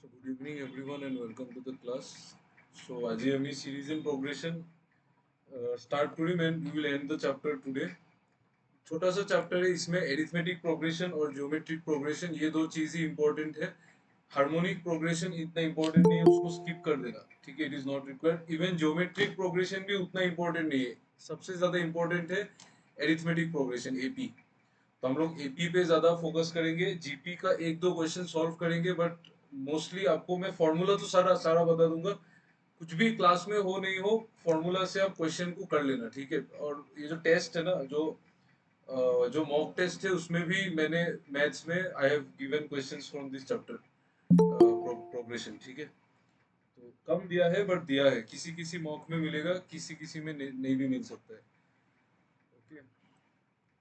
So good evening everyone and welcome to the class. So आज ही हमी series in progression start करें and we will end the chapter today. छोटा सा chapter है, इसमें arithmetic progression और ज्योमेट्रिक प्रोग्रेशन ये दो चीज ही इंपॉर्टेंट है. हार्मोनिक प्रोग्रेशन इतना इंपॉर्टेंट नहीं है, उसको स्किप कर देना. ठीक है, it is not required. Even geometric progression भी उतना इंपॉर्टेंट नहीं है. सबसे ज्यादा इंपॉर्टेंट है एरिथमेटिक प्रोग्रेशन एपी. तो हम लोग एपी पे ज्यादा फोकस करेंगे. जीपी का एक दो क्वेश्चन सॉल्व करेंगे बट मोस्टली आपको मैं फॉर्मूला तो सारा सारा बता दूंगा. कुछ भी क्लास में हो नहीं हो, फॉर्मूला से आप क्वेश्चन को कर लेना. ठीक है, और ये जो टेस्ट है ना, जो मॉक टेस्ट है उसमें भी मैंने मैथ्स में I have given questions from this chapter progression. ठीक है, तो कम दिया है बट दिया है. किसी किसी मॉक में मिलेगा, किसी किसी में नहीं भी मिल सकता है. ओके,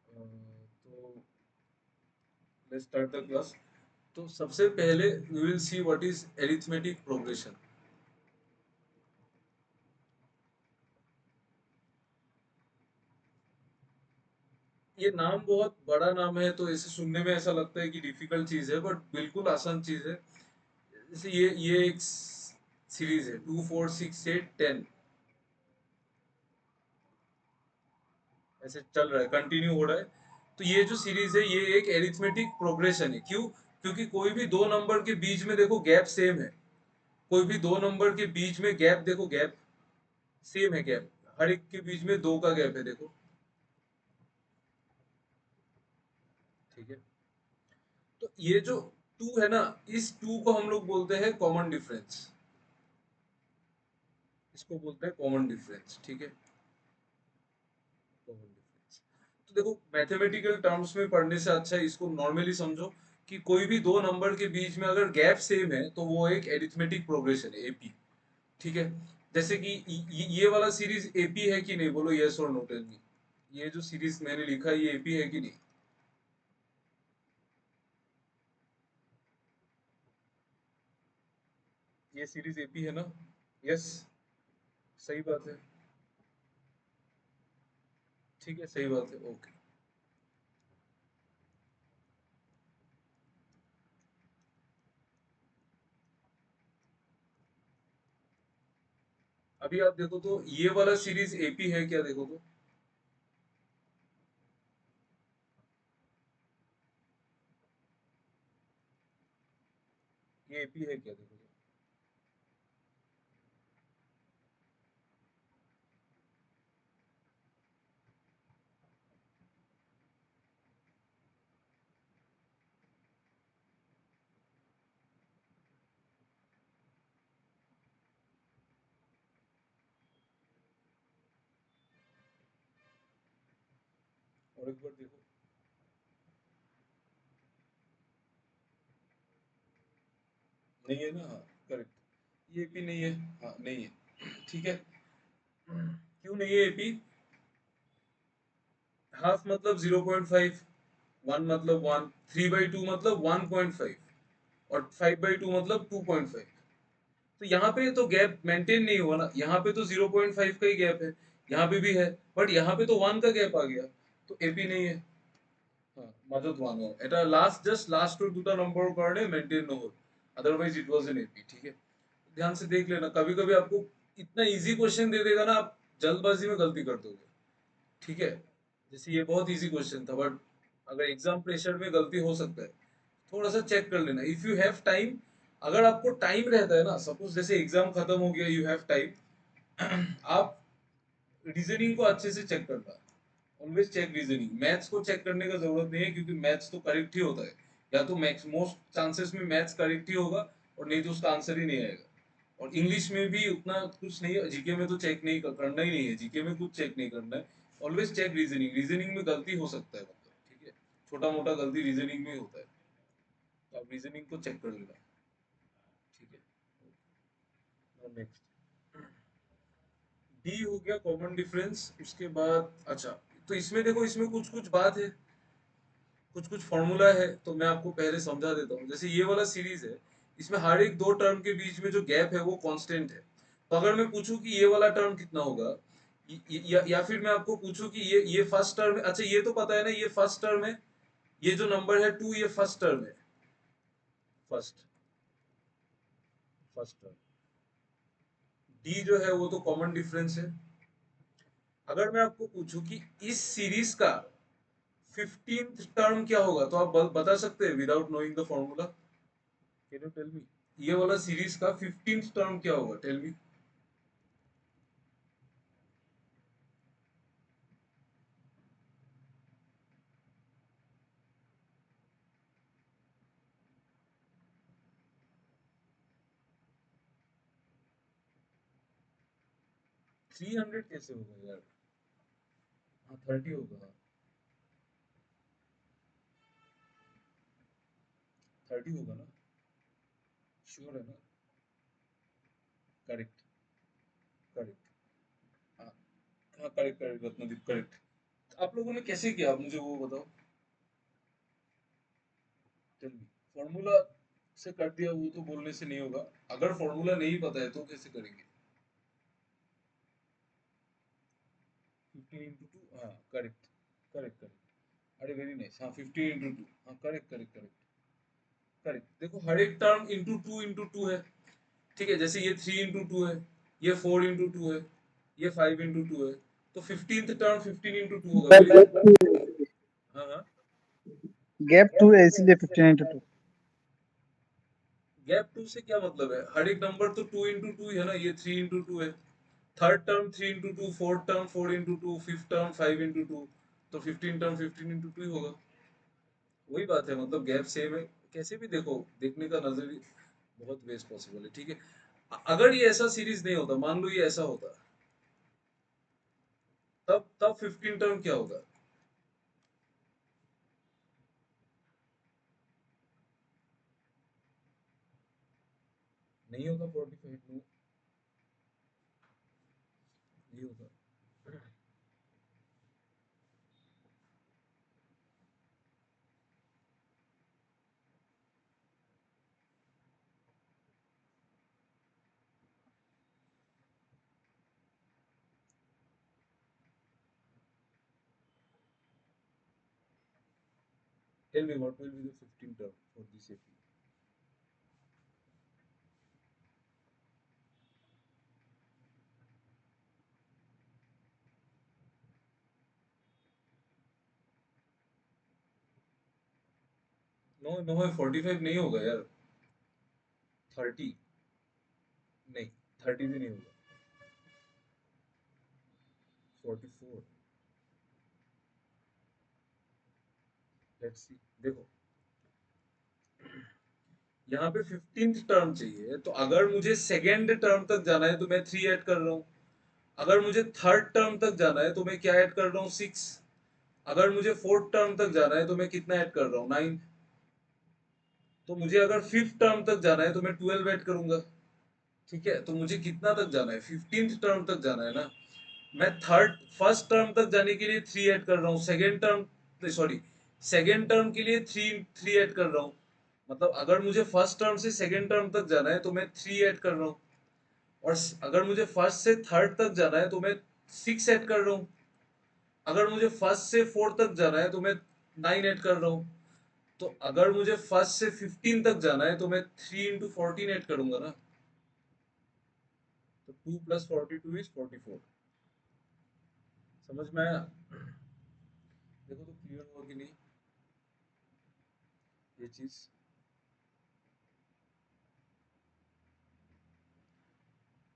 तो लेट्स स्टार्ट द क्लास. तो सबसे पहले we will see what is arithmetic progression. ये नाम बहुत बड़ा नाम है तो इसे सुनने में ऐसा लगता है कि डिफिकल्ट चीज है, बट बिल्कुल आसान चीज है. जैसे ये एक सीरीज है 2 4 6 8 10, ऐसे चल रहा है, कंटिन्यू हो रहा है. तो ये जो सीरीज है ये एक एरिथमेटिक प्रोग्रेशन है. क्यों? क्योंकि कोई भी दो नंबर के बीच में देखो गैप सेम है. कोई भी दो नंबर के बीच में गैप देखो, गैप सेम है. गैप हर एक के बीच में दो का गैप है, देखो. ठीक है, तो ये जो टू है ना, इस टू को हम लोग बोलते हैं कॉमन डिफरेंस. इसको बोलते हैं कॉमन डिफरेंस. ठीक है, कॉमन डिफरेंस. तो देखो, मैथमेटिकल टर्म्स में पढ़ने से अच्छा है इसको नॉर्मली समझो कि कोई भी दो नंबर के बीच में अगर गैप सेम है तो वो एक एरिथमेटिक प्रोग्रेशन है, एपी. ठीक है, जैसे कि ये वाला सीरीज एपी है कि नहीं, बोलो यस और नो, टेल मी. ये जो सीरीज मैंने लिखा है ये एपी है कि नहीं? ये सीरीज एपी है ना? यस, सही बात है. ठीक है, सही बात है. ओके, अभी आप देखो तो ये वाला सीरीज एपी है क्या, देखो तो. ये एपी है क्या, देखो तो. और एक बार देखो. नहीं है ना? हाँ, करेक्ट. ये एपी नहीं है. हाँ, नहीं है. ठीक है, क्यों नहीं है एपी? हाफ मतलब 0.5, वन मतलब वन, 3/2 मतलब 1.5 और 5/2 मतलब 2.5. तो यहाँ पे तो गैप मेंटेन नहीं हुआ ना. यहाँ पे तो 0.5 का ही गैप है, यहाँ पे भी है, बट यहाँ पे तो वन का गैप आ गया. तो एपी नहीं है. हाँ, মাজত ওয়ান হয়, এটা জাস্ট লাস্ট দুটো নম্বর কারণে মেনটেन न हो, otherwise it was an AP. ठीक है, ध्यान से देख लेना. कभी कभी आपको इतना इजी क्वेश्चन दे देगा ना, आप जल्दबाजी में गलती कर दोगे. ठीक है, जैसे ये बहुत इजी क्वेश्चन था बट अगर एग्जाम प्रेशर में गलती हो सकता है. थोड़ा सा चेक कर लेना इफ यू हैव टाइम. अगर आपको टाइम रहता है ना, सपोज जैसे एग्जाम खत्म हो गया, यू हैव टाइम, आप रीजनिंग को अच्छे से चेक करना. Always check reasoning. मैथ्स को चेक करने का जरूरत नहीं है क्योंकि मैथ्स तो करेक्ट ही होता है. या तो मैक्स मोस्ट चांसेस में मैथ्स करेक्ट ही होगा, और नहीं तो उसका आंसर ही नहीं आएगा. और इंग्लिश में भी उतना कुछ नहीं है. जीके में तो चेक नहीं करना ही नहीं है, जीके में कुछ चेक नहीं करना है. Always check reasoning. रीजनिंग में गलती हो सकता है, मतलब. ठीक है, छोटा मोटा गलती रीजनिंग में होता है, तो आप रीजनिंग को चेक कर लेना. ठीक है, नेक्स्ट डी हो गया कॉमन डिफरेंस. उसके बाद अच्छा, तो इसमें देखो, इसमें कुछ कुछ बात है, कुछ कुछ फॉर्मूला है, तो मैं आपको पहले समझा देता हूँ. जैसे ये वाला सीरीज है, इसमें हर एक दो टर्म के बीच में जो गैप है वो कांस्टेंट है. तो अगर मैं पूछूं कि ये वाला टर्म कितना होगा, या फिर मैं आपको पूछूं कि ये फर्स्ट टर्म है. अच्छा, ये तो पता है ना, ये फर्स्ट टर्म है. ये जो नंबर है टू, ये फर्स्ट टर्म है, फर्स्ट. First term. डी जो है वो तो कॉमन डिफरेंस है। अगर मैं आपको पूछूं कि इस सीरीज का 15th टर्म क्या होगा, तो आप बता सकते हैं without knowing the formula? Can you tell me ये वाला सीरीज का 15th टर्म क्या होगा? टेल मी। 300 कैसे होगा यार? हाँ 30 होगा। 30 होगा ना? श्योर है ना? करेक्ट। करेक्ट। हाँ। हाँ करेक्ट करेक्ट रत्नदीप करेक्ट। आप लोगों ने कैसे किया, आप मुझे वो बताओ। Tell me. फॉर्मूला से कर दिया वो तो बोलने से नहीं होगा। अगर फॉर्मूला नहीं पता है तो कैसे करेंगे? 15 into 2, हाँ करेक्ट। Correct correct. अरे वेरी नाइस, हाँ 15 into 2, हाँ करेक्ट करेक्ट करेक्ट। करेक्ट। देखो हर एक टर्म इंटू टू है। ठीक है, जैसे ये 3 into 2 है, ये 4 into 2 है, ये 5 into 2 है। तो 15th टर्म 15 into 2 होगा। Very good. हाँ हाँ। गैप 2 है इसलिए 15 into 2। गैप 2 से क्या मतलब है? हर एक नंबर तो 2 into 2 ही है ना। ये 3 into 2 है। Third term 3 into 2, fourth term 4 into 2, fifth term 5 into 2। तो 15 टर्म 15 into 2 ही होगा। वही बात है, मतलब गैप सेम है। कैसे भी देखो, देखने का नजरिया बहुत वेज पॉसिबल है। ठीक है, अगर ये ऐसा सीरीज नहीं होता, मान लो ये ऐसा होता, तब 15 टर्म क्या होगा? नहीं होगा 45, नो नहीं होगा। Tell me what will be the 15 term for this AP? No no है, 45 नहीं होगा यार। 30 नहीं, 30 भी नहीं होगा। 44। Let's see. देखो यहाँ पे 15th टर्म चाहिए, तो अगर मुझे सेकेंड टर्म तक जाना है तो मैं 3 ऐड कर रहा हूँ। अगर मुझे थर्ड टर्म तक जाना है तो मैं क्या ऐड कर रहा हूँ? 6। अगर मुझे फोर्थ टर्म तक जाना है तो मैं कितना ऐड कर रहा हूँ? 9। तो मुझे अगर फिफ्थ टर्म तक जाना है तो मैं 12 ऐड करूंगा। ठीक है, तो मुझे कितना तक जाना है? 15th टर्म तक जाना है ना। मैं फर्स्ट टर्म तक जाने के लिए 3 ऐड कर रहा हूँ। Second term, sorry, second term के लिए 3 3 ऐड कर रहा हूँ। मतलब अगर मुझे फर्स्ट टर्म से सेकेंड टर्म तक जाना है तो मैं 3 ऐड कर रहा हूँ। और अगर मुझे फर्स्ट से थर्ड तक जाना है तो मैं 6 ऐड कर रहा हूँ। अगर मुझे फर्स्ट से फोर्थ तक जाना है तो मैं 9 ऐड कर रहा हूँ। तो अगर मुझे फर्स्ट से 15 तक जाना है तो मैं 3 into 14 ऐड करूंगा ना। तो 2 + 42 = 44। समझ में आया? देखो तो क्लियर हुआ कि नहीं ये चीज?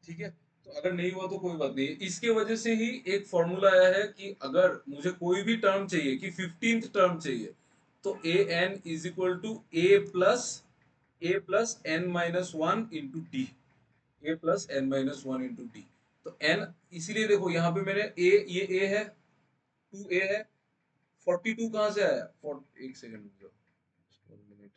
ठीक है, तो अगर नहीं हुआ तो कोई बात नहीं। इसके वजह से ही एक फॉर्मूला आया है कि अगर मुझे कोई भी टर्म चाहिए, कि 15th टर्म चाहिए, तो an = a+n-1 × d। a+n-1 × d। तो n, इसीलिए देखो यहाँ पे मैंने ये a है, 2a है। 42 कहाँ से आया? एक सेकंड रुक जाओ, 1 मिनट।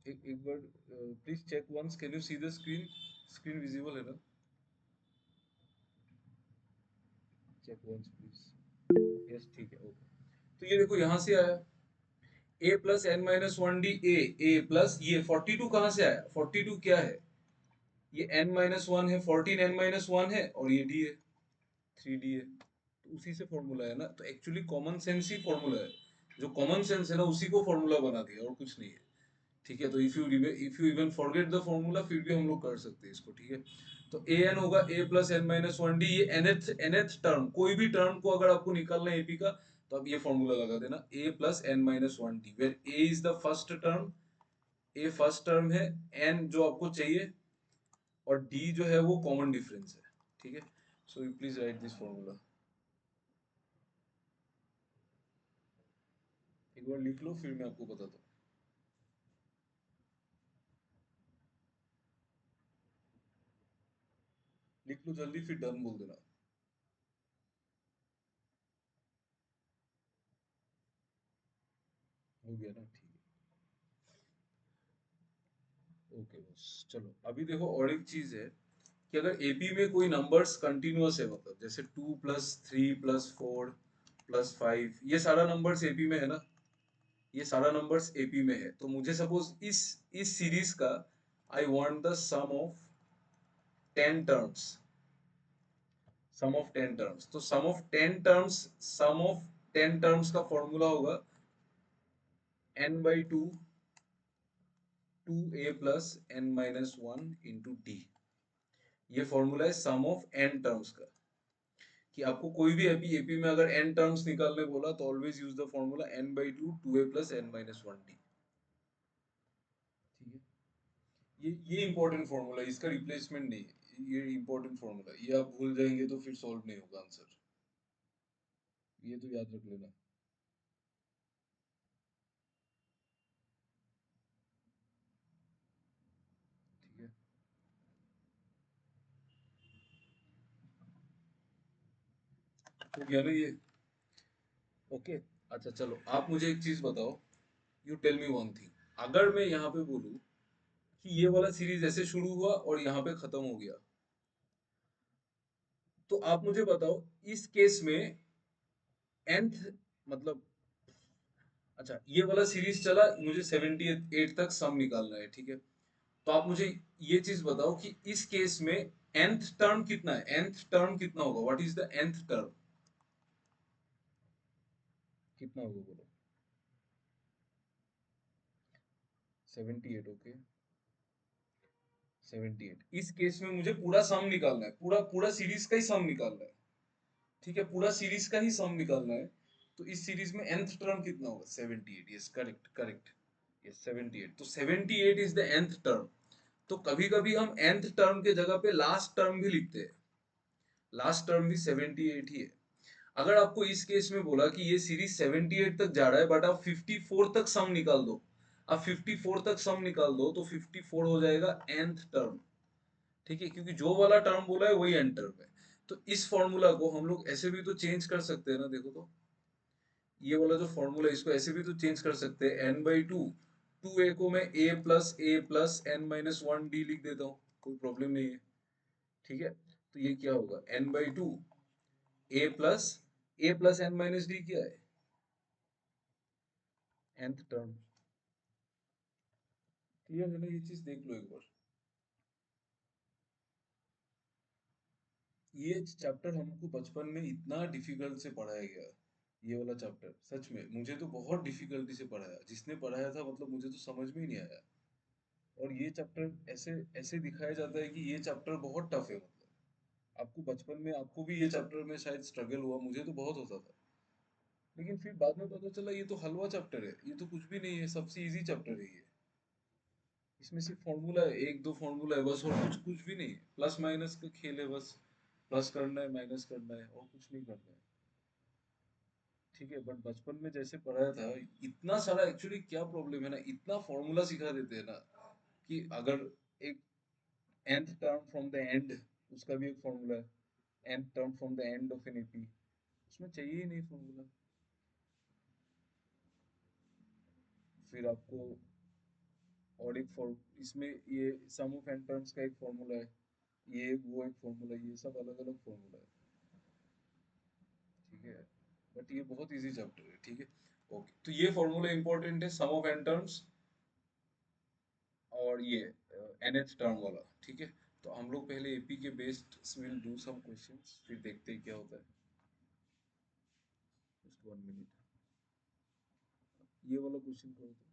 एक बार please check once, can you see the screen? Screen visible है ना? Check once please. यस ठीक है ओके। तो ये देखो यहाँ से आया a plus N minus one D A plus ये 42 कहाँ से आया? 42 क्या है? ये n माइनस वन है, 14 n माइनस वन है और ये d है, 3d है। तो उसी से फॉर्मूला है ना, तो एक्चुअली कॉमन सेंस ही फॉर्मूला है। जो कॉमन सेंस है ना उसी को फॉर्मूला बना दिया और कुछ नहीं है। ठीक है, तो if you even forget the formula फिर भी हम लोग कर सकते हैं इसको। ठीक है, तो ए एन होगा a plus N minus one D. ये nth टर्म, कोई भी टर्म को अगर आपको निकालना है एपी का तो आप ये फॉर्मूला लगा देना, a plus N minus one D, where a is the first term, a first term है, n जो आपको चाहिए और d जो है वो कॉमन डिफरेंस है। ठीक है, so you please right this formula. एक बार लिख लो फिर मैं आपको बताता हूँ। लिख लो जल्दी फिर डन बोल देना। हो गया ना, ठीक है ओके बस। चलो अभी देखो और एक चीज है कि अगर एपी में कोई नंबर्स कंटिन्यूअस है, मतलब जैसे 2 + 3 + 4 + 5, ये सारा नंबर्स एपी में है ना, ये सारा नंबर्स एपी में है, तो मुझे सपोज इस सीरीज का I want the sum of 10 terms, sum of 10 terms. तो सम ऑफ 10 टर्म्स का फॉर्मूला होगा n/2 2a + n-1 into D. ये फॉर्मूला है सम ऑफ n टर्म्स का, कि आपको कोई भी एपी एपी में अगर n टर्म्स निकालने बोला तो always use the formula n/2 2a + n-1d। ठीक है, ये इंपॉर्टेंट फॉर्मूला है, इसका रिप्लेसमेंट नहीं है, ये इंपॉर्टेंट फॉर्मूला है, ये आप भूल जाएंगे तो फिर सॉल्व नहीं होगा आंसर, ये तो याद रख लेना। ठीक है, हो गया ना ये, ओके। अच्छा चलो आप मुझे एक चीज बताओ, you tell me one thing, अगर मैं यहाँ पे बोलूँ कि ये वाला सीरीज ऐसे शुरू हुआ और यहाँ पे खत्म हो गया, तो आप मुझे बताओ इस केस में nth मतलब, अच्छा ये वाला सीरीज चला, मुझे 78 तक सम निकालना है। ठीक है, तो आप मुझे ये चीज बताओ कि इस केस में nth टर्म कितना है, nth टर्म कितना होगा, what is the nth term, कितना होगा बोलो? 78 ओके, 78। इस केस में मुझे पूरा सम निकालना है, पूरा पूरा सीरीज का ही सम निकालना है। ठीक है, पूरा सीरीज का ही सम निकालना है। तो इस सीरीज में nth टर्म कितना होगा? 78। Yes correct correct, yes 78। तो 78 इज द nth टर्म। तो कभी कभी हम nth टर्म के जगह पे लास्ट टर्म भी लिखते हैं, लास्ट टर्म भी 78 ही है। अगर आपको इस केस में बोला कि ये सीरीज 78 तक जा रहा है बट आप 54 तक सम निकाल दो, आप 54 तक सम निकाल दो तो 54 हो जाएगा nth टर्म। ठीक है, क्योंकि जो वाला टर्म बोला है वही n टर्म है। तो इस फॉर्मूला को हम लोग ऐसे भी तो चेंज कर सकते हैं ना, देखो तो ये वाला जो फॉर्मूला है इसको ऐसे भी तो चेंज कर सकते हैं, n/2 2a को मैं a + n-1d लिख देता हूँ, कोई प्रॉब्लम नहीं है। ठीक है, तो ये क्या होगा n/2 a+ n-d क्या है? nth term. क्लियर है ना, ये चीज देख लो एक बार। ये चैप्टर हमको बचपन में इतना डिफिकल्ट से पढ़ाया गया, ये वाला चैप्टर सच में मुझे तो बहुत डिफिकल्टी से पढ़ाया, जिसने पढ़ाया था मतलब मुझे तो समझ में ही नहीं आया। और ये चैप्टर ऐसे ऐसे दिखाया जाता है कि ये चैप्टर बहुत टफ है, मतलब आपको बचपन में आपको भी ये चैप्टर में शायद स्ट्रगल हुआ, मुझे तो बहुत होता था। लेकिन फिर बाद में पता चला ये तो हलवा चैप्टर है, ये तो कुछ भी नहीं है, सबसे इजी चैप्टर है ये। इसमें सिर्फ फॉर्मूला है, एक दो फॉर्मूला है बस, और कुछ कुछ भी नहीं है, प्लस माइनस का खेल है बस, प्लस करना है माइनस करना है और कुछ नहीं करना है। ठीक है, बट बचपन में जैसे पढ़ाया था, इतना सारा एक्चुअली क्या प्रॉब्लम है ना, इतना फॉर्मूला सिखा देते हैं ना कि अगर एक nth term from the end, उसका भी एक फॉर्मूला है, nth term from the end of an AP, उसमें चाहिए ही नहीं फॉर्मूला। फिर आपको और एक फॉर्म इसमें ये सम ऑफ एन टर्म्स का एक फॉर्मूला है, ये वो एक फॉर्मूला, ये सब अलग अलग फॉर्मूला है। ठीक है, बट ये बहुत इजी चैप्टर है, ठीक है। ओके, तो ये फॉर्मूला इंपॉर्टेंट है, सम ऑफ एन टर्म्स और ये nth टर्म वाला, ठीक है। तो हम लोग पहले एपी के based will do some questions, फिर देखते हैं क्या होता है। जस्ट 1 मिनट, ये वाला क्वेश्चन करो तो।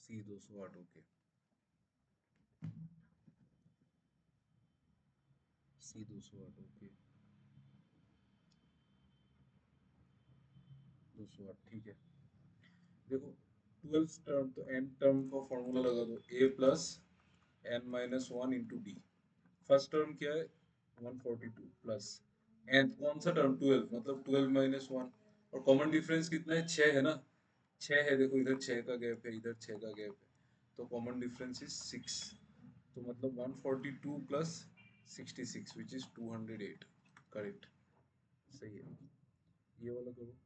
सी 208, ओके। सी 208, ओके। 208, ठीक है। देखो, 12 टर्म, तो n टर्म का फॉर्मूला लगा दो, a plus n minus one into D. First term क्या है, 142 प्लस n कौन सा टर्म, 12, मतलब 12 माइनस वन। और कॉमन डिफरेंस कितना है, 6 है ना, 6 है। देखो इधर 6 का गैप है, इधर 6 का गैप है, तो कॉमन डिफरेंस इज 6। तो मतलब 142 प्लस 66 विच इज 208, करेक्ट, सही है। ये वाला करो।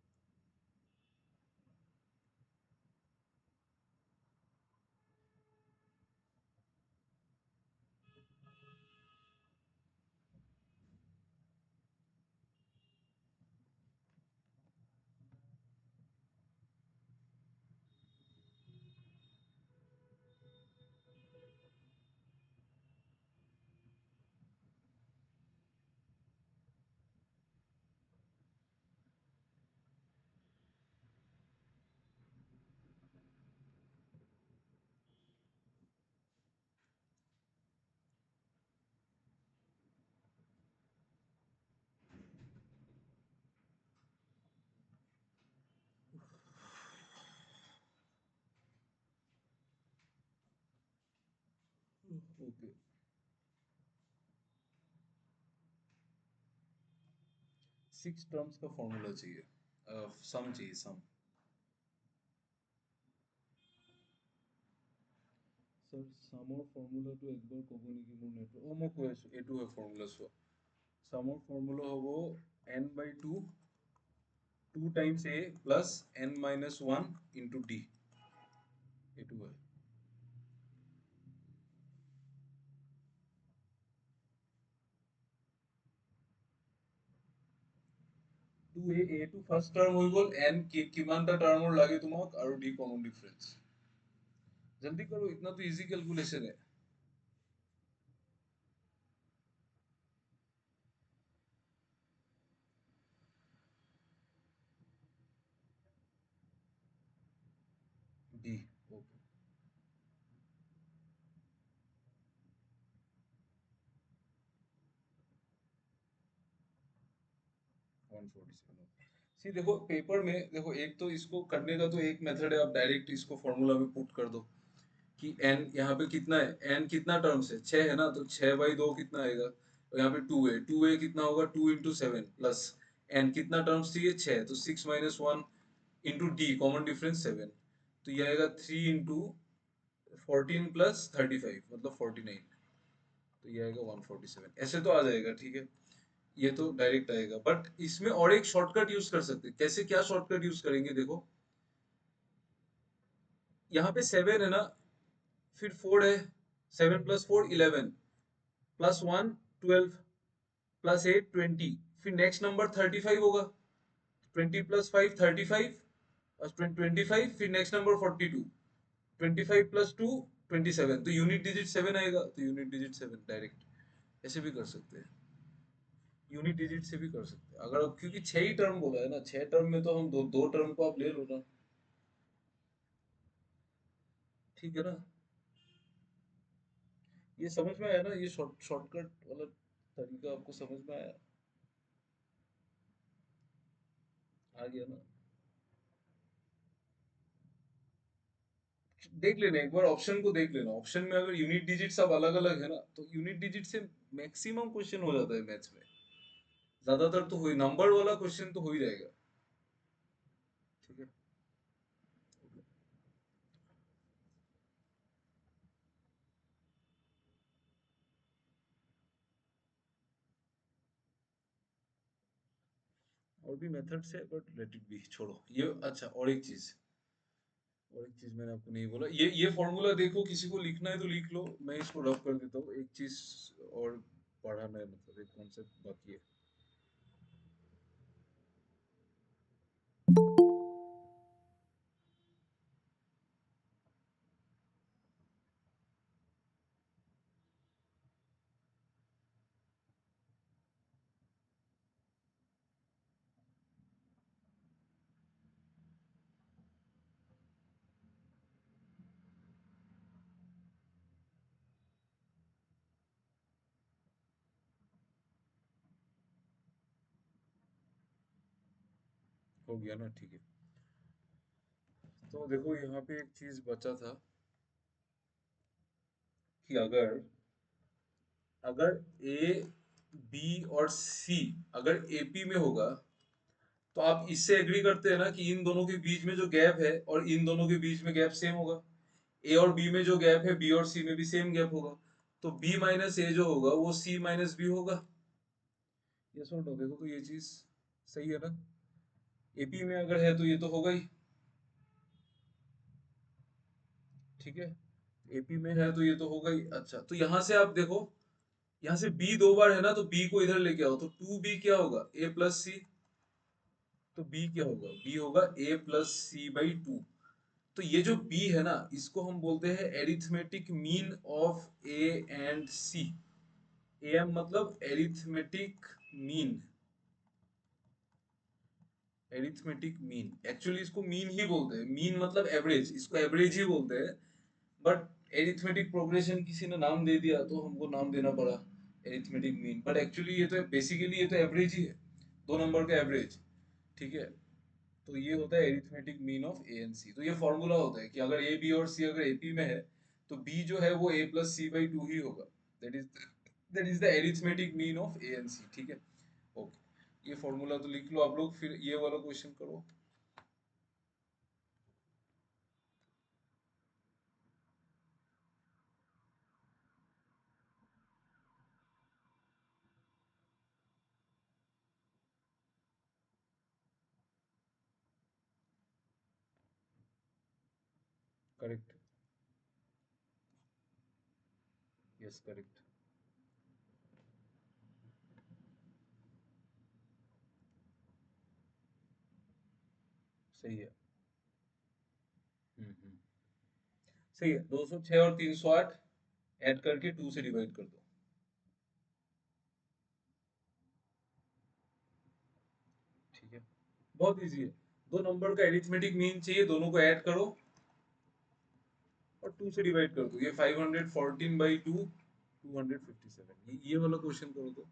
ओके, 6 टर्म्स का फॉर्मूला चाहिए, सम चाहिए, सम। স্যার সামৰ ফৰ্মুলাটো একবাৰ ক'ব নেকি, মোৰ নেটৱৰ্ক, মই কৈ আছোঁ, এইটো হয় ফৰ্মুলা, চোৱা। সামৰ ফৰ্মুলা হ'ব n/2 2 times a plus n minus 1 into d, এইটো হয়। 2a, a to first term হৈ গ'ল, n কিমানটা টাৰ্মৰ লাগে তোমাক, আৰু d কমন ডিফাৰেন্স। जल्दी करो, इतना तो इजी कैलकुलेशन है। D, okay. 147, सी देखो पेपर में, देखो एक तो इसको करने का तो एक मेथड है, आप डायरेक्ट इसको फॉर्मूला में पुट कर दो कि n यहाँ पे कितना है, n कितना टर्म्स है, 6 है ना, तो 6/2 कितना आएगा, और यहाँ पे 2a, 2a कितना होगा, 2 × 7 प्लस n कितना टर्म्स चाहिए, 6, तो 6 minus 1 into D common difference 7, तो ये आएगा 3 × 14 प्लस 35 मतलब 49, तो ये आएगा 147, ऐसे तो आ जाएगा, ठीक है। ये तो डायरेक्ट आएगा, बट इसमें और एक शॉर्टकट यूज कर सकते हैं। कैसे, क्या शॉर्टकट यूज करेंगे, देखो यहाँ पे 7 है ना, फिर 4 है, 7 प्लस 4 11, प्लस 1 12, प्लस 8 20, फिर नेक्स्ट नंबर 35 होगा, 20 प्लस 5 35, और 25, फिर नेक्स्ट नंबर 42, 25 प्लस 2 27, तो यूनिट डिजिट 7 आएगा, तो यूनिट डिजिट 7 डायरेक्ट ऐसे भी कर सकते हैं, यूनिट डिजिट से भी कर सकते हैं, अगर, क्योंकि 6 ही टर्म बोला है ना, 6 टर्म में तो हम दो दो टर्म को आप ले लो ना, ठीक है ना। ये समझ में आया ना, ये शॉर्टकट वाला तरीका आपको आपको समझ में आया? आ गया ना? देख लेना एक बार, ऑप्शन को देख लेना। ऑप्शन में अगर यूनिट डिजिट सब अलग अलग है ना, तो यूनिट डिजिट से मैक्सिमम क्वेश्चन हो जाता है मैथ्स में। ज्यादातर तो हुई नंबर वाला क्वेश्चन तो हो ही जाएगा। ठीक है। और भी मेथड्स है बट लेट इट बी, छोड़ो ये। अच्छा, और एक चीज मैंने आपको नहीं बोला, ये फॉर्मूला देखो, किसी को लिखना है तो लिख लो, मैं इसको रफ कर देता हूँ। एक चीज और पढ़ाना है, मतलब एक कॉन्सेप्ट बाकी है। हो गया ना? ठीक है। तो देखो यहाँ पे एक चीज बचा था कि अगर अगर ए बी और सी अगर एपी में होगा, तो आप इससे एग्री करते हैं ना कि इन दोनों के बीच में जो गैप है और इन दोनों के बीच में गैप सेम होगा। ए और बी में जो गैप है, बी और सी में भी सेम गैप होगा। तो बी माइनस ए जो होगा वो सी माइनस बी होगा। ये सुन लो, देखो तो ये चीज सही है ना? एपी में अगर है तो ये तो होगा ही। ठीक है, एपी में है तो ये तो होगा ही। अच्छा, तो यहां से आप देखो, यहाँ से बी दो बार है ना, तो बी को इधर लेके आओ, तो टू बी क्या होगा? ए प्लस सी। तो बी क्या होगा? बी होगा ए प्लस सी बाई टू। तो ये जो b है ना, इसको हम बोलते हैं arithmetic mean of a and c। am मतलब arithmetic mean. Arithmetic mean, actually इसको मीन ही बोलते हैं। मीन मतलब एवरेज, इसको एवरेज ही बोलते हैं। बट एरिथमेटिक प्रोग्रेशन किसी ने नाम दे दिया तो हमको नाम देना पड़ा एरिथमेटिक मीन। बट एक्चुअली ये तो बेसिकली ये तो एवरेज ही है, दो नंबर का एवरेज। ठीक है। तो ये होता है arithmetic mean of a and c. तो ये फॉर्मूला होता है कि अगर ए बी और सी अगर एपी में है, तो बी जो है वो a plus c by two ही होगा। That is the arithmetic mean of a and c. ठीक है, ओके। ये फॉर्मूला तो लिख लो आप लोग, फिर ये वाला क्वेश्चन करो। करेक्ट। Yes, correct. सही है। हम्म। सही है। 206 और 308 ऐड करके 2 से डिवाइड कर दो। ठीक है, बहुत इजी है। दो नंबर का एरिथमेटिक मीन चाहिए, दोनों को ऐड करो और 2 से डिवाइड कर दो। ये 514 बाई 2 257। ये वाला क्वेश्चन करो तो।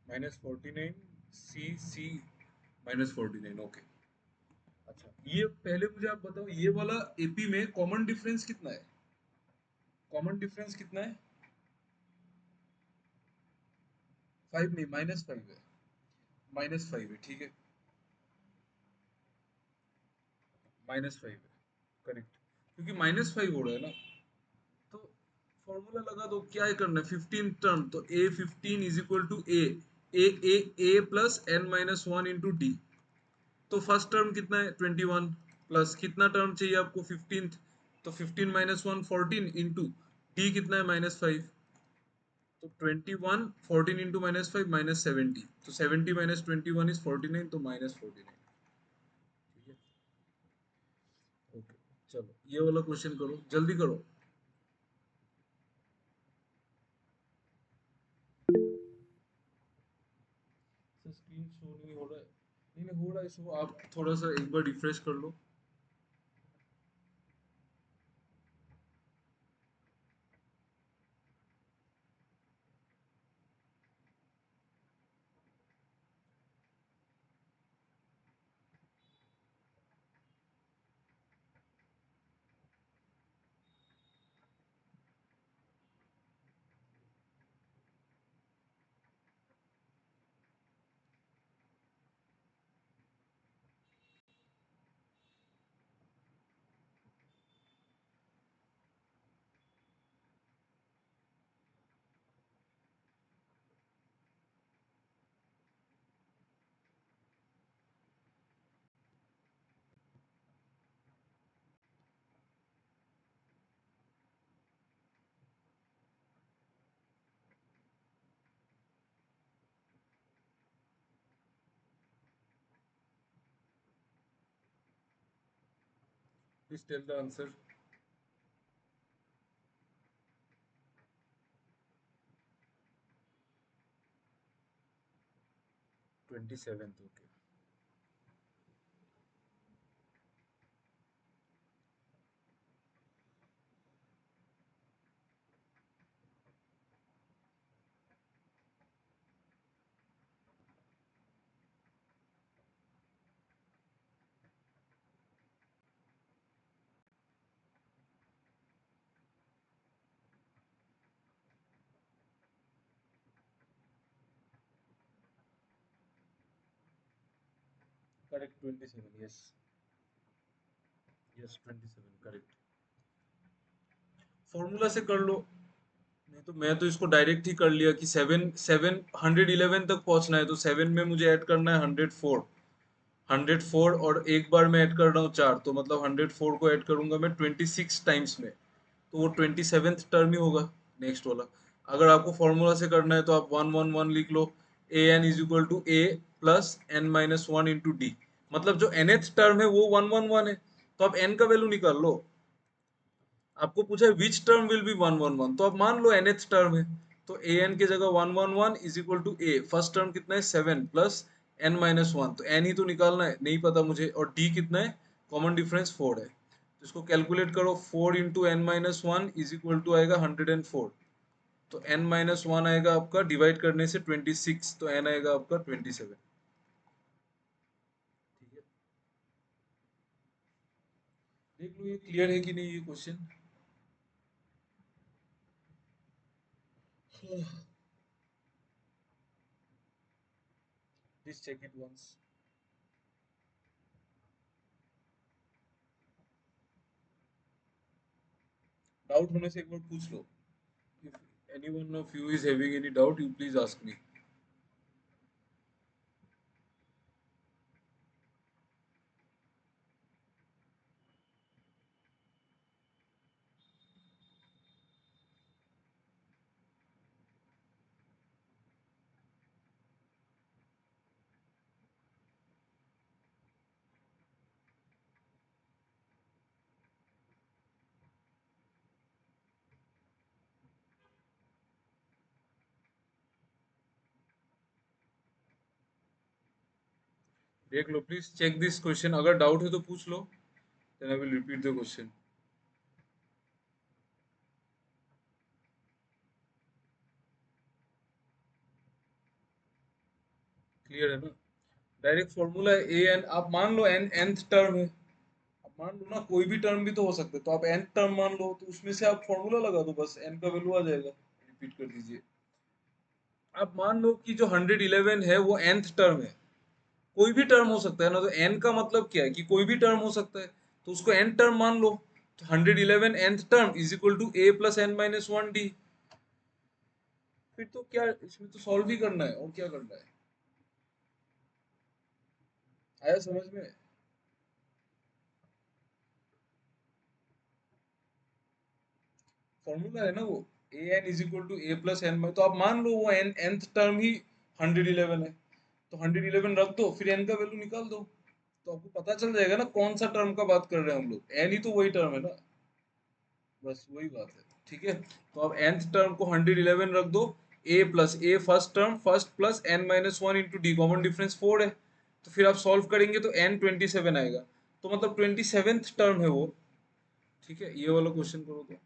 -49 सी -49 ओके। अच्छा ये पहले मुझे आप बताओ, ये वाला एपी में कॉमन डिफरेंस कितना है? कॉमन डिफरेंस कितना है? 5 नहीं, -5 है। -5 है, ठीक है। -5 है, करेक्ट। क्योंकि -5 हो रहा है ना, तो फॉर्मूला लगा दो। क्या है करना है? 15 टर्म, तो A15 is equal to A plus n-1 into D. तो फर्स्ट टर्म कितना है? 21 प्लस कितना टर्म चाहिए आपको? 15, तो 15 -1 14 इंटू डी कितना है? -5। तो 21 14 इंटू -5 -70, तो 70 -21 इज 49, तो -49। ठीक है, ओके। चलो ये वाला क्वेश्चन करो, जल्दी करो। सर स्क्रीन शो नहीं हो रहा है। नहीं नहीं, हो रहा है शो, आप थोड़ा सा एक बार रिफ्रेश कर लो। Please tell the answer. 27, okay. Correct, 27, yes. Yes 27 correct. Formula से कर लो। नहीं तो मैं तो इसको डायरेक्ट ही कर लिया कि 7 7 111 तक पहुंचना है, तो 7 में मुझे ऐड करना है 104। 104 और एक बार मैं ऐड कर रहा हूँ 4, तो मतलब 104 को ऐड करूंगा मैं 26 टाइम्स में, तो वो 27th टर्म ही होगा, नेक्स्ट वाला। अगर आपको फॉर्मूला से करना है तो आप 1 1 1 लिख लो। A n is equal to A plus n-1 into d. मतलब जो nth टर्म है वो 1 1 1 है, तो आप n का वैल्यू निकाल लो। आपको पूछा है विच टर्म विल बी 1 1 1, तो आप मान लो nth टर्म है, तो ए एन की जगह 1 1 1 is equal to a, first term कितना है 7 प्लस n-1, तो n ही तो निकालना है, नहीं पता मुझे। और d कितना है? कॉमन डिफरेंस 4 है, तो इसको कैलकुलेट करो। 4 into n-1 is equal to आएगा 104, तो n-1 आएगा आपका डिवाइड करने से 26, तो n आएगा आपका 27। ठीक है, देख लो ये क्लियर है कि नहीं ये question. Please check it once. Doubt होने से एक बार पूछ लो। If anyone of you is having any doubt, you please ask me. देख लो, प्लीज चेक दिस क्वेश्चन। अगर डाउट है तो पूछ लो, then I will repeat the question. Clear है ना? डायरेक्ट फॉर्मूला है ए एन, आप मान लो एन nth टर्म है, आप मान लो ना, कोई भी टर्म भी तो हो सकता है, तो आप nth टर्म मान लो, तो उसमें से आप फॉर्मूला लगा दो, बस n का वैल्यू आ जाएगा, रिपीट कर दीजिए। आप मान लो कि जो 111 है वो nth टर्म है, कोई भी टर्म हो सकता है ना, तो n का मतलब क्या है कि कोई भी टर्म हो सकता है, तो उसको n टर्म मान लो। तो 111 nth term is equal to a plus n minus one d. फिर तो क्या, इसमें तो सॉल्व ही करना है, और क्या करना है। आया समझ में? फॉर्मूला है ना वो, a n is equal to A plus n, तो आप मान लो वो एन nth टर्म ही 111 है, तो 111 रख दो, फिर एन का वैल्यू निकाल दो, तो आपको पता चल जाएगा ना कौन सा टर्म का बात कर रहे हैं हम लोग, एन ही तो वही टर्म है ना, बस वही बात है। ठीक है, तो अब nth टर्म को 111 रख दो, a plus A first term, first plus n minus one into D, common difference 4 है, तो फिर आप सॉल्व करेंगे तो n 27 आएगा, तो मतलब 27th टर्म है वो। ठीक है, ये वाला क्वेश्चन करो तो।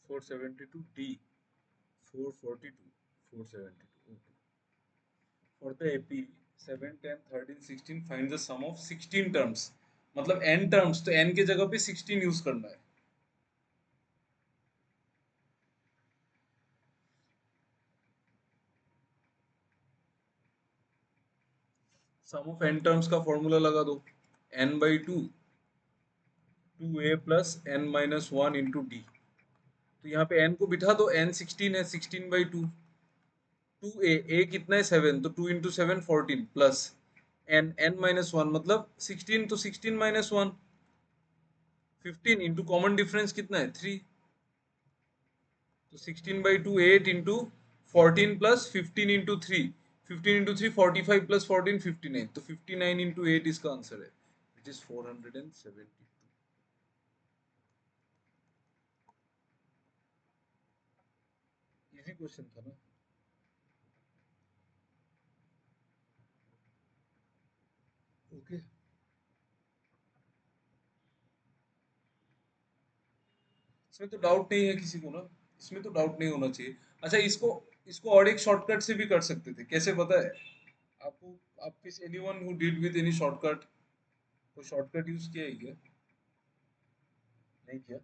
472 D, 442, 472, okay. For the AP 7 10 13 16 find the sum of 16 terms, मतलब n टर्म्स, तो n के जगह पे 16 यूज करना है। सम ऑफ n टर्म्स का फॉर्मूला लगा दो, n by two A plus N minus one into D, तो यहाँ पे n को बिठा दो, n 16 है, 16 बाई टू ए कितना है 7, तो 2 into 7 14 plus n minus one मतलब 16, तो 16 minus one 15 into common difference कितना है 3, तो 16 by to 8 into 14 plus 15 into three, 15 into three 45 plus 14 59, तो 59 इंटू 8 इसका आंसर है, विच इज 472। इजी क्वेश्चन था ना? ओके, इसमें तो डाउट नहीं है किसी को ना, इसमें तो डाउट नहीं होना चाहिए। अच्छा, इसको इसको और एक शॉर्टकट से भी कर सकते थे, कैसे पता है आपको? आप किस anyone who did with any shortcut, कोई शॉर्टकट यूज किया है क्या? नहीं किया?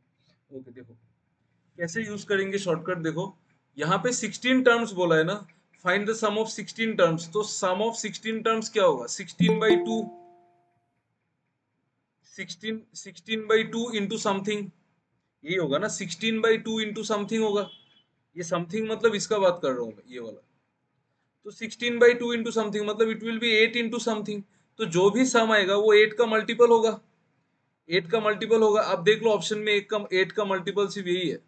ओके, देखो कैसे यूज करेंगे शॉर्टकट, देखो यहाँ पे 16 टर्म्स बोला है ना, find the sum of 16 terms, तो सम ऑफ 16 टर्म्स क्या होगा, 16 by two, 16 by two into something, यही होगा ना, 16 बाई टू इंटू समथिंग होगा, ये समथिंग मतलब इसका बात कर रहा हूँ मैं, ये वाला, तो 16 बाई टू इंटू समथिंग मतलब it will be 8 into something, तो जो भी सम आएगा वो 8 का मल्टीपल होगा, 8 का मल्टीपल होगा। अब देख लो ऑप्शन में 8 का मल्टीपल सिर्फ यही है,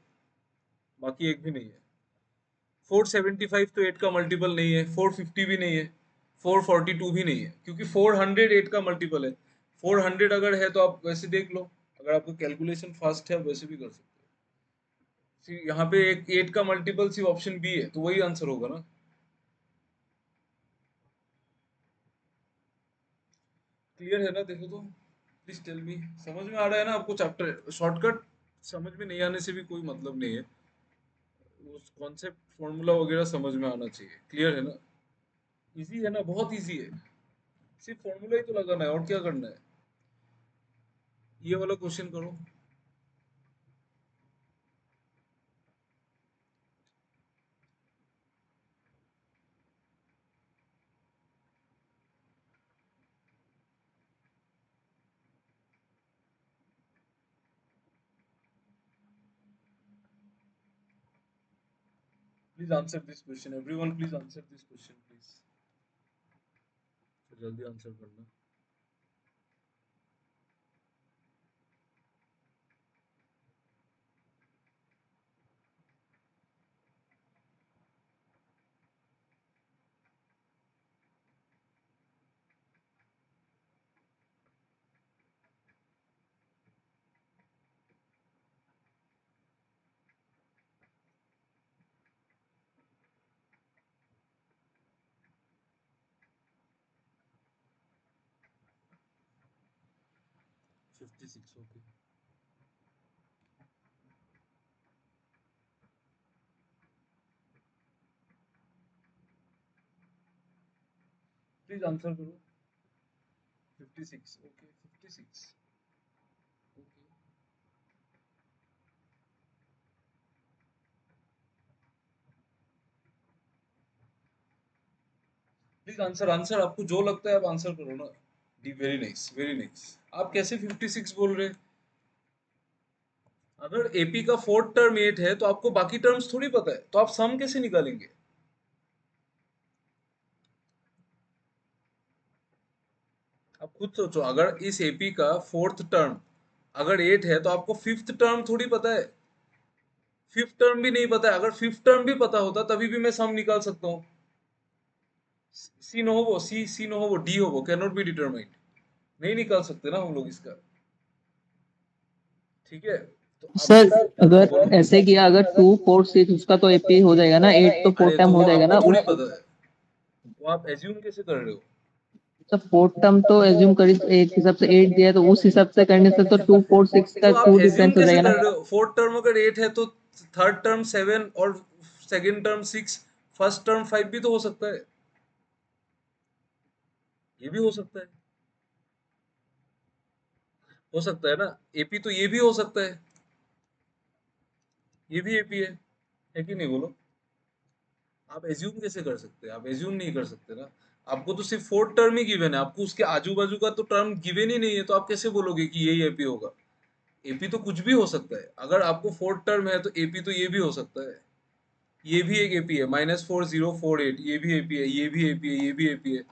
बाकी एक भी नहीं है। 475 तो 8 का मल्टीपल नहीं है, 450 भी नहीं है, 442 भी नहीं है, क्योंकि 400 8 का मल्टीपल है। 400 अगर है तो आप वैसे देख लो, अगर आपका कैलकुलेशन फास्ट है आप वैसे भी कर सकते हो। यहाँ पे एक 8 का मल्टीपल सिर्फ ऑप्शन बी है, तो वही आंसर होगा ना। क्लियर है ना? देखो तो, प्लीज टेल मी, समझ में आ रहा है ना आपको चैप्टर? शॉर्टकट समझ में नहीं आने से भी कोई मतलब नहीं है, उस कॉन्सेप्ट फॉर्मूला वगैरह समझ में आना चाहिए। क्लियर है ना? इजी है ना, बहुत इजी है। सिर्फ फॉर्मूला ही तो लगाना है और क्या करना है। ये वाला क्वेश्चन करो। Please answer this question, everyone please answer this question please. जल्दी आंसर करना। 56 ओके। प्लीज आंसर करो। 56 okay 56 okay. Please answer answer, आपको जो लगता है आप आंसर करो ना। D very nice very nice. आप कैसे 56 बोल रहे हैं? अगर एपी का फोर्थ टर्म 8 है तो आपको बाकी टर्म्स थोड़ी पता है, तो आप सम कैसे निकालेंगे? आप खुद सोचो, अगर इस एपी का फोर्थ टर्म अगर 8 है तो आपको फिफ्थ टर्म थोड़ी पता है। फिफ्थ टर्म भी नहीं पता है। अगर फिफ्थ टर्म भी पता होता तभी भी मैं सम निकाल सकता हूँ। सी नो हो, सी नो हो, डी हो, कैन नॉट बी डिटरमाइंड। नहीं निकाल सकते ना हम लोग इसका। ठीक है, तो सर आपको हाँ अगर बोलो। ऐसे किया, अगर 2 4 6 उसका तो एपी हो जाएगा ना, 8 तो अरे फोर्थ टाइम तो हो वो जाएगा आपको ना थोड़ी उस। पता है, वो आप एज्यूम कैसे कर रहे हो? तो फोर्थ टर्म तो एज्यूम करी, एक हिसाब से 8 दिया है तो उस हिसाब से करने से तो 2 4 6 तो का आप 2 एज्यूम डिफरेंस हो कैसे जाएगा कर ना। रहे हो? फोर्थ टर्म अगर 8 है तो थर्ड टर्म 7 और सेकंड टर्म 6, फर्स्ट टर्म 5 भी तो हो सकता है। ये भी हो सकता है। हो सकता है ना। एपी तो ये भी हो सकता है। ये भी एपी है कि नहीं बोलो? आप एज्यूम कैसे कर सकते हैं? आप एज्यूम नहीं कर सकते ना। आपको तो सिर्फ फोर्थ टर्म ही गिवन है, आपको उसके आजू बाजू का तो टर्म गिवन ही नहीं है, तो आप कैसे बोलोगे कि यही एपी होगा? एपी तो कुछ भी हो सकता है। अगर आपको फोर्थ टर्म है तो एपी तो ये भी हो सकता है। ये भी एक एपी है, -4048, ये भी एपी है, ये भी एपी है, ये भी एपी है।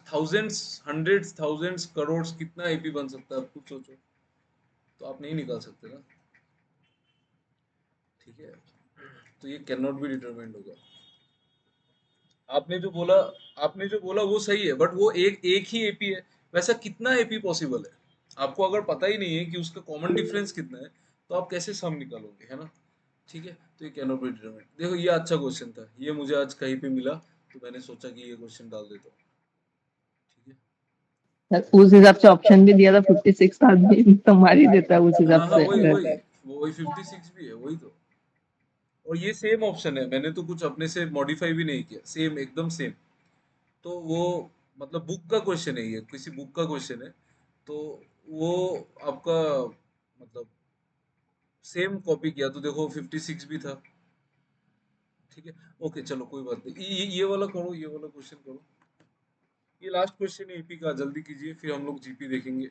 थाउजेंड्स, हंड्रेड्स, थाउजेंड्स, करोड़, कितना एपी बन सकता है आप खुद सोचो। तो आप नहीं निकाल सकते ना। ठीक है, तो ये कैन नॉट बी डिटरमाइंड होगा। आपने जो बोला आपने जो बोला वो सही है, बट वो एक एक ही एपी है। वैसा कितना एपी पॉसिबल है? आपको अगर पता ही नहीं है कि उसका कॉमन डिफरेंस कितना है, तो आप कैसे सम निकालोगे, है ना? ठीक है, तो ये कैन नॉट बी डिटरमाइंड। देखो ये अच्छा क्वेश्चन था, ये मुझे आज कहीं पे मिला, तो मैंने सोचा कि ये क्वेश्चन डाल देता हूँ। ठीक उस हिसाब से ऑप्शन भी दिया था 56 आदमी तो मार ही देता है उस है, हिसाब हाँ हाँ, से वही अगर। वही वही 56 भी है, वही तो। और ये सेम ऑप्शन है, मैंने तो कुछ अपने से मॉडिफाई भी नहीं किया, सेम एकदम सेम। तो वो मतलब बुक का क्वेश्चन है, ये किसी बुक का क्वेश्चन है। तो वो आपका मतलब सेम कॉपी किया तो देखो 56 भी था। ठीक है, ओके चलो कोई बात नहीं। ये वाला करो, ये वाला क्वेश्चन करो। ये लास्ट क्वेश्चन है एपी का, जल्दी कीजिए फिर हम लोग जीपी देखेंगे।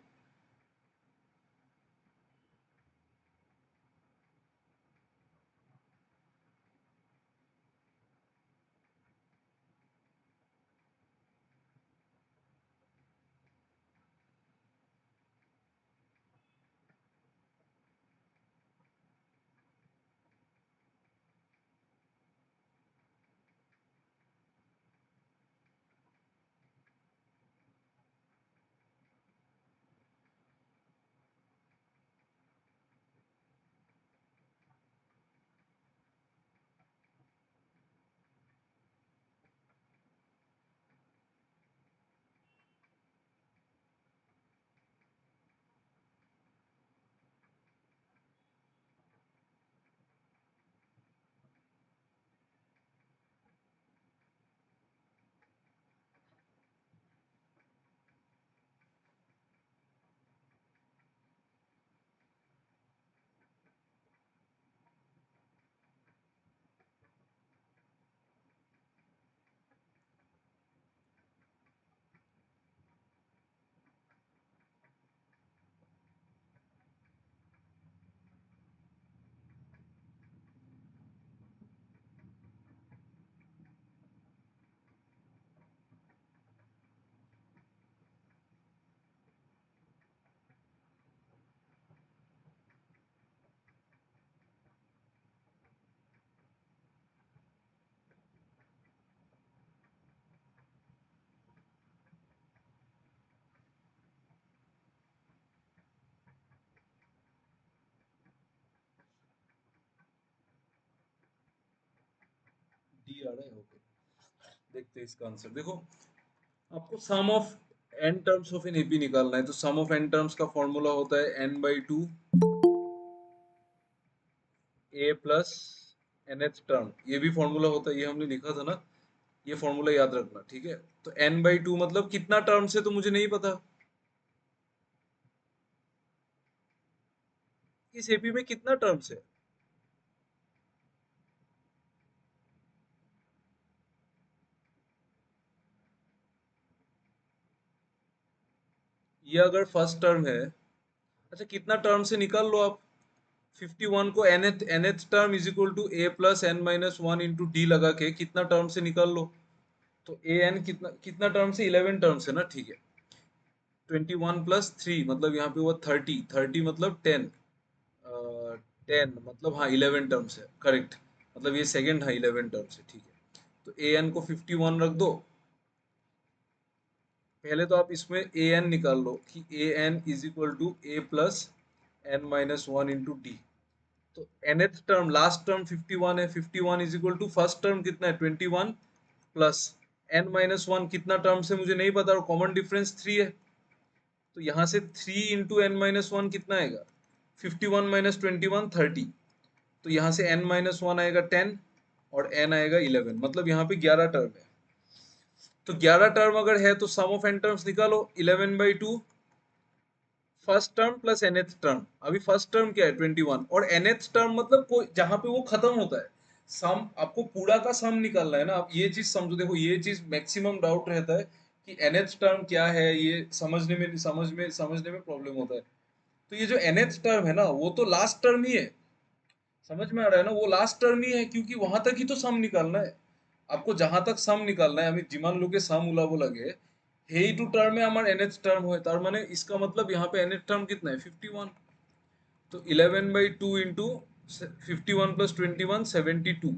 आ रहा है, ओके। देखते हैं इसका आंसर। देखो, आपको sum of n terms of an AP निकालना है, तो सम ऑफ n टर्म्स का फॉर्मूला होता है n/2 a plus nth term. ये भी फॉर्मूला होता है, ये हमने लिखा था ना, ये फॉर्मूला याद रखना, ठीक है। तो n/2 मतलब कितना टर्म्स है तो मुझे नहीं पता, इस एपी में कितना टर्म्स है। ये अगर फर्स्ट टर्म है, अच्छा कितना टर्म से निकाल लो आप। 51 को nth term is equal to a plus n minus one into d लगा के कितना टर्म से निकाल लो। तो ए एन कितना कितना टर्म से, 11 टर्म से ना, ठीक है। 21 प्लस 3 मतलब यहाँ पे हुआ 30, 30 मतलब 10, 10 मतलब हाँ 11 टर्म्स है, करेक्ट। मतलब ये सेकंड, हाँ 11 टर्म्स है, ठीक है। तो ए एन को 51 रख दो। पहले तो आप इसमें ए एन निकाल लो कि a n is equal to A plus N minus one into D. तो nth टर्म, लास्ट टर्म 51 है, 51 is equal to first term कितना है 21 प्लस n माइनस वन कितना टर्म से मुझे नहीं पता, और कॉमन डिफरेंस 3 है। तो यहाँ से 3 इंटू एन माइनस वन कितना आएगा, 51 माइनस 21 30। तो यहाँ से n माइनस वन आएगा 10 और n आएगा 11, मतलब यहाँ पे 11 टर्म है। तो 11 टर्म अगर है तो सम ऑफ n टर्म्स निकालो, 11/2 first term plus nth term. अभी फर्स्ट टर्म क्या है 21, और nth टर्म मतलब कोई जहां पे वो खत्म होता है। सम आपको पूरा का सम निकालना है ना, आप ये चीज समझो। देखो ये चीज मैक्सिमम डाउट रहता है कि nth टर्म क्या है, ये समझने में प्रॉब्लम होता है। तो ये जो nth टर्म है ना, वो तो लास्ट टर्म ही है। समझ में आ रहा है ना, वो लास्ट टर्म ही है, क्योंकि वहां तक ही तो सम निकालना है आपको। जहां तक सम निकालना है, আমি যিমান লোকে সাম ওলাব লাগে সেইটো টার্মে আমার nth টার্ম হয়, তার মানে इसका मतलब यहाँ पे nth टर्म कितना है 51। तो 11/2 इंटू 51 प्लस 21 72,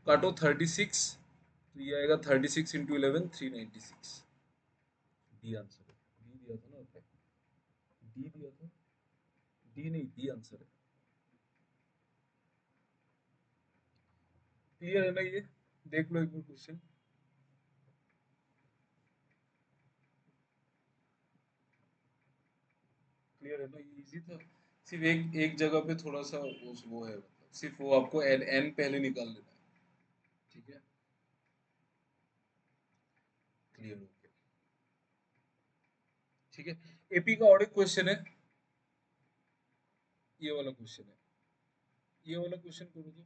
काटो 36, तो ये आएगा 36 इंटू 11 396। डी आंसर है, डी दिया था ना आपने, डी दिया था, डी नहीं, डी आंसर है। क्लियर है ना ये, देख लो एक बार क्वेश्चन। क्लियर है ना, ये इजी था। सिर्फ एक एक जगह पे थोड़ा सा वो है, मतलब सिर्फ वो आपको एन एन पहले निकाल लेना है, ठीक है। क्लियर हो गया, ठीक है। एपी का और एक क्वेश्चन है, ये वाला क्वेश्चन है, ये वाला क्वेश्चन करो तो।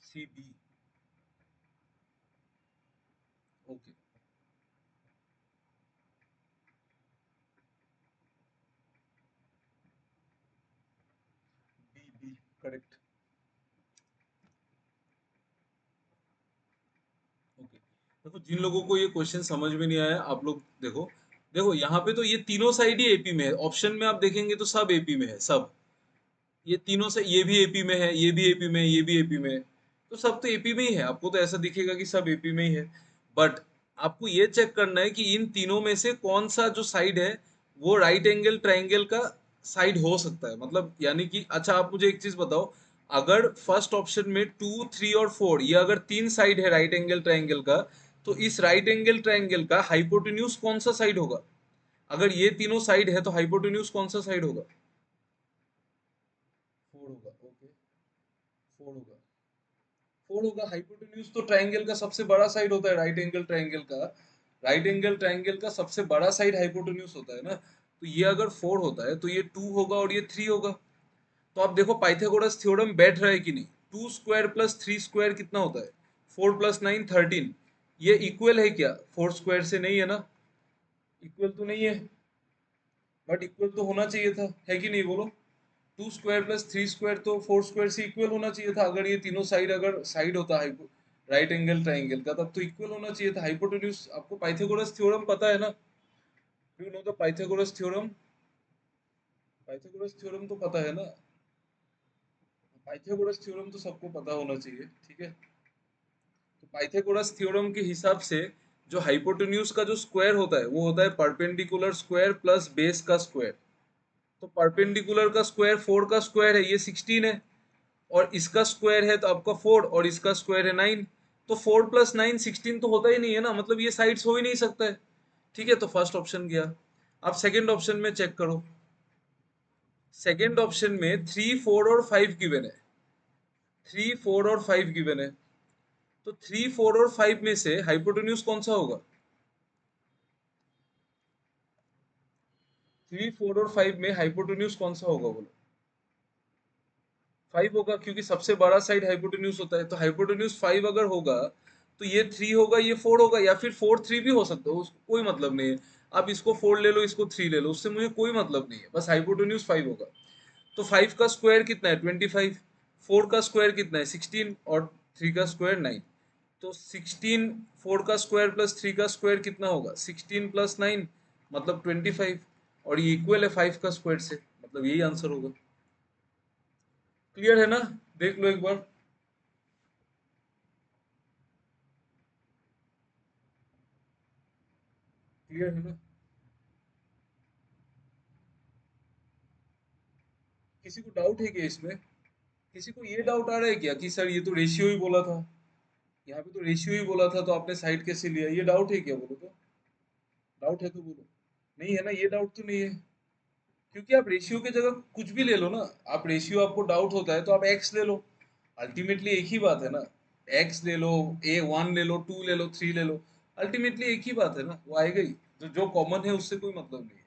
C B, okay, B B correct, okay. देखो जिन लोगों को ये क्वेश्चन समझ में नहीं आया, आप लोग देखो, देखो यहाँ पे तो ये तीनों साइड ही एपी में है। ऑप्शन में आप देखेंगे तो सब एपी में है, सब। ये तीनों से, ये भी एपी में है, ये भी एपी में है, ये भी एपी में है। तो सब तो एपी में ही है, आपको तो ऐसा दिखेगा कि सब एपी में ही है। बट आपको ये चेक करना है कि इन तीनों में से कौन सा जो साइड है वो राइट एंगल ट्राइंगल का साइड हो सकता है, मतलब यानी कि अच्छा आप मुझे एक चीज बताओ, अगर फर्स्ट ऑप्शन में 2, 3 और 4 ये अगर तीन साइड है राइट एंगल ट्रायंगल का, तो इस राइट एंगल ट्रायंगल का हाइपोटेन्यूज कौन सा साइड होगा? अगर ये तीनों साइड है तो हाइपोटेन्यूज कौन सा साइड होगा? 4 होगा, ओके, 4 होगा, 4 होगा। हाइपोटेन्यूज तो ट्रायंगल का सबसे बड़ा साइड होता है, राइट एंगल ट्रायंगल का, राइट एंगल ट्रायंगल का सबसे बड़ा साइड हाइपोटेन्यूज होता है ना। तो ये अगर 4 होता है तो ये 2 होगा और ये 3 होगा। तो आप देखो पाइथागोरस थ्योरम बैठ रहा है कि नहीं। 2 स्क्वायर प्लस 3 स्क्वायर कितना होता है? 4 + 9 13। ये इक्वल है क्या 4 स्क्वायर से? नहीं है ना, इक्वल तो नहीं है, बट इक्वल तो होना चाहिए था, है कि नहीं बोलो? 2 स्क्वायर प्लस 3 स्क्वायर तो 4 स्क्वायर से इक्वल होना चाहिए था। अगर ये तीनों साइड अगर साइड होता है राइट एंगल ट्राइंगल का, तब तो इक्वल होना चाहिए था। हाइपोटेन्यूज आपको पाइथागोरस थ्योरम पता है ना? You know the Pythagoras theorem, Pythagoras theorem तो पता है ना? पाइथागोरस थ्योरम तो सबको पता होना चाहिए, ठीक है। तो पाइथागोरस थ्योरम के हिसाब से जो हाइपोटेन्यूज का जो स्क्वायर होता है वो होता है परपेंडिकुलर स्क्वायर प्लस बेस का स्क्वायर। तो परपेंडिकुलर का स्क्वायर 4 का स्क्वायर है, ये 16 है, और इसका स्क्वायर है तो आपका 4, और इसका स्क्वायर है 9। तो 4 + 9 16 तो होता ही नहीं है ना, मतलब ये साइड्स हो ही नहीं सकता है। ठीक है, तो फर्स्ट ऑप्शन गया। आप सेकंड ऑप्शन में चेक करो। सेकंड ऑप्शन में 3, 4 और 5 गिवन है, 3, 4 और 5 गिवन है। तो 3, 4 और 5 में से हाइपोटेन्यूज कौन सा होगा? 3, 4 और 5 में हाइपोटेन्यूज कौन सा होगा बोलो? 5 होगा, क्योंकि सबसे बड़ा साइड हाइपोटेन्यूज होता है। तो हाइपोटेन्यूज 5 अगर होगा तो ये 3 होगा, ये 4 होगा, या फिर 4 3 भी हो सकता है, उसको कोई मतलब नहीं है। आप इसको 4 ले लो, इसको 3 ले लो, उससे मुझे कोई मतलब नहीं है, बस हाइपोटेन्यूज 5 होगा। तो 5 का स्क्वायर कितना है? 25। 4 का स्क्वायर कितना है? 16, और 3 का स्क्वायर 9। तो 16, 4 का स्क्वायर प्लस 3 का स्क्वायर कितना होगा? 16 + 9 मतलब 25, और ये इक्वल है 5 का स्क्वायर से, मतलब यही आंसर होगा। क्लियर है ना? देख लो एक बार। क्लियर है ना? किसी को डाउट है क्या इसमें? किसी को ये डाउट आ रहा है क्या कि सर ये तो रेशियो ही बोला था, यहाँ पे तो रेशियो ही बोला था, तो आपने साइड कैसे लिया? ये डाउट है क्या बोलो तो? डाउट है तो बोलो। नहीं है ना, ये डाउट तो नहीं है, क्योंकि आप रेशियो की जगह कुछ भी ले लो ना। आप रेशियो आपको डाउट होता है तो आप एक्स ले लो, अल्टीमेटली एक ही बात है ना। एक्स ले लो, A1 ले लो, 2 ले लो, 3 ले लो, अल्टीमेटली एक ही बात है ना, वो आएगा ही। तो जो कॉमन है उससे कोई मतलब नहीं है।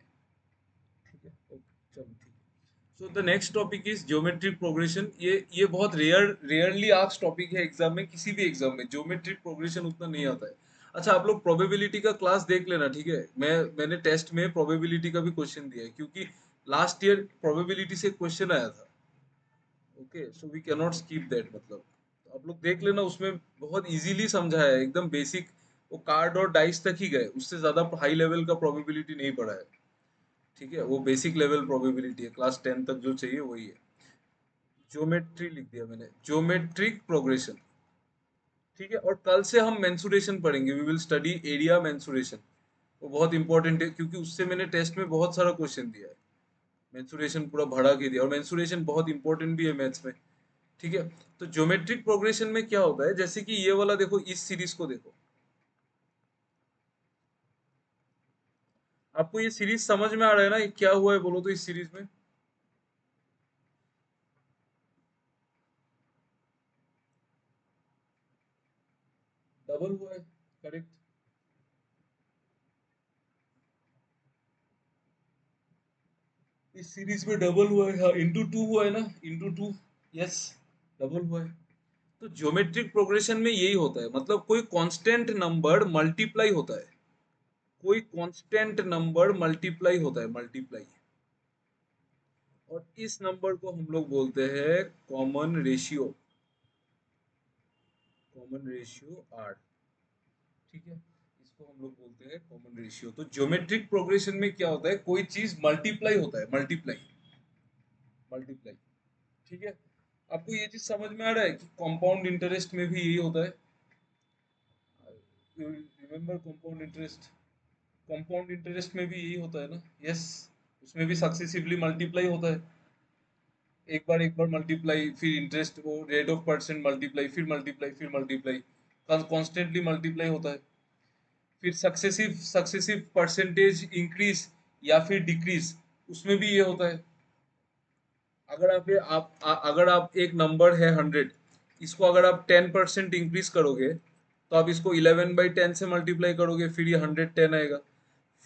ठीक है, ओके, चलो ठीक है। So the next topic is geometric progression. ये बहुत रेयरली आस्क्ड टॉपिक है एग्जाम में, किसी भी एग्जाम में ज्योमेट्रिक प्रोग्रेशन उतना नहीं आता है। अच्छा आप लोग प्रोबेबिलिटी का क्लास देख लेना, ठीक है। मैंने टेस्ट में प्रोबेबिलिटी का भी क्वेश्चन दिया है, क्योंकि लास्ट ईयर प्रोबेबिलिटी से क्वेश्चन आया था। Okay, so we can not skip that, मतलब तो आप लोग देख लेना, उसमें बहुत इजीली समझाया है, एकदम बेसिक। वो कार्ड और डाइस तक ही गए, उससे ज्यादा हाई लेवल का प्रोबेबिलिटी नहीं पढ़ा है। ठीक है, वो बेसिक लेवल प्रोबेबिलिटी है, क्लास 10 तक जो चाहिए वही है। ज्योमेट्री लिख दिया मैंने, ज्योमेट्रिक प्रोग्रेशन। ठीक है, और कल से हम मेंसुरेशन पढ़ेंगे, we will study area mensuration. वो बहुत इंपॉर्टेंट है, क्योंकि उससे मैंने टेस्ट में बहुत सारा क्वेश्चन दिया है। मेंसुरेशन पूरा भरा के दिया, और मेंसुरेशन बहुत इंपॉर्टेंट भी है मैथ्स में। ठीक है, तो ज्योमेट्रिक प्रोग्रेशन में क्या होता है, जैसे कि ये वाला देखो, इस सीरीज को देखो। आपको ये सीरीज समझ में आ रहा है ना, ये क्या हुआ है बोलो तो इस सीरीज में? डबल हुआ है, करेक्ट। इस सीरीज में डबल हुआ है, हाँ, इंटू टू हुआ है ना, इंटू टू। यस, डबल हुआ है। तो ज्योमेट्रिक प्रोग्रेशन में यही होता है, मतलब कोई कांस्टेंट नंबर मल्टीप्लाई होता है, कोई कांस्टेंट नंबर मल्टीप्लाई होता है, मल्टीप्लाई। और इस नंबर को हम लोग बोलते हैं common ratio, common ratio r. ठीक है, इसको हम लोग बोलते हैं कॉमन रेशियो। तो ज्योमेट्रिक प्रोग्रेशन में क्या होता है, कोई चीज मल्टीप्लाई होता है, मल्टीप्लाई, मल्टीप्लाई। ठीक है, आपको ये चीज समझ में आ रहा है कि कंपाउंड इंटरेस्ट में भी यही होता है? Remember compound interest, compound interest में भी यही होता है ना? यस। उसमें भी सक्सेसिवली मल्टीप्लाई होता है, एक बार मल्टीप्लाई, फिर इंटरेस्ट वो रेट ऑफ परसेंट मल्टीप्लाई, फिर मल्टीप्लाई, फिर मल्टीप्लाई, कॉन्स्टेंटली मल्टीप्लाई होता है। फिर सक्सेसिव सक्सेसिव परसेंटेज इंक्रीज या फिर डिक्रीज, उसमें भी ये होता है। अगर आप एक नंबर है 100, इसको अगर आप 10% इंक्रीज करोगे तो आप इसको 11/10 से मल्टीप्लाई करोगे, फिर ये 110 आएगा।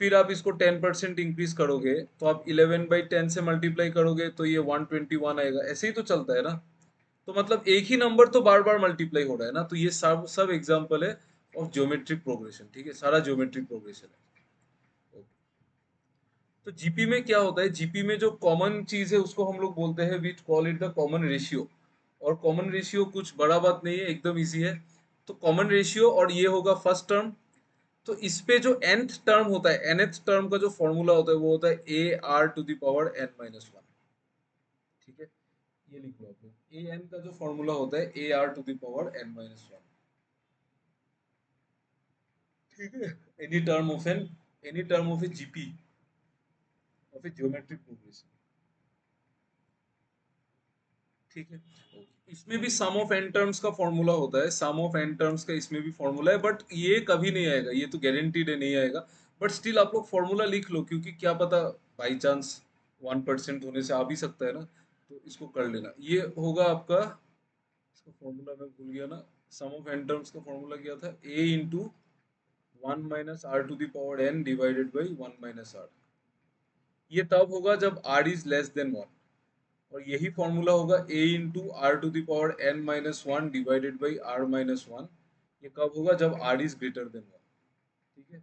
फिर आप इसको 10% इंक्रीज करोगे तो आप 11/10 से मल्टीप्लाई करोगे तो ये 121 आएगा। ऐसे ही तो चलता है ना। तो मतलब एक ही नंबर तो बार बार मल्टीप्लाई हो रहा है ना। तो ये सब सब एग्जाम्पल है ऑफ ज्योमेट्रिक प्रोग्रेशन। ठीक है, सारा ज्योमेट्रिक प्रोग्रेशन है। तो जीपी में क्या होता है, जीपी में जो कॉमन चीज है उसको हम लोग बोलते हैं, which call it the common ratio. और कॉमन रेशियो कुछ बड़ा बात नहीं है, एकदम इजी है। तो कॉमन रेशियो, और ये होगा फर्स्ट टर्म। तो इस पे जो nth टर्म होता है, nth टर्म का जो फॉर्मूला होता है वो होता है a r to the power n-1। ठीक है, ये लिख लो आप लोग, ए एन का जो फॉर्मूला होता है a r to the power n-1। ठीक है, any term of a GP, of a geometric progression. ठीक है, इसमें भी सम ऑफ एन टर्म्स का फॉर्मूला होता है, सम ऑफ एन टर्म्स का इसमें भी फॉर्मूला है, बट ये कभी नहीं आएगा, ये तो गारंटीड है नहीं आएगा। बट स्टिल आप लोग फॉर्मूला लिख लो, क्योंकि क्या पता बाई चांस 1% होने से आ भी सकता है ना। तो इसको कर लेना, ये होगा आपका, इसका फॉर्मूला मैं भूल गया ना। सम ऑफ एन टर्म्स का फॉर्मूला क्या था, a into 1 - r⁴ divided by 1 - r। ये तब होगा जब r इज लेस देन 1। और यही फॉर्मूला होगा a into r to the power n-1 divided by r-1। ये कब होगा, जब r इज ग्रेटर देन 1। ठीक है,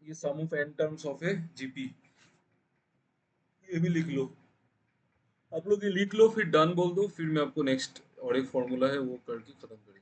ये sum of n terms of a GP, ये भी लिख लो। आप लोग ये लिख लो, फिर डन बोल दो, फिर मैं आपको नेक्स्ट और एक फॉर्मूला है वो करके खत्म करेंगे।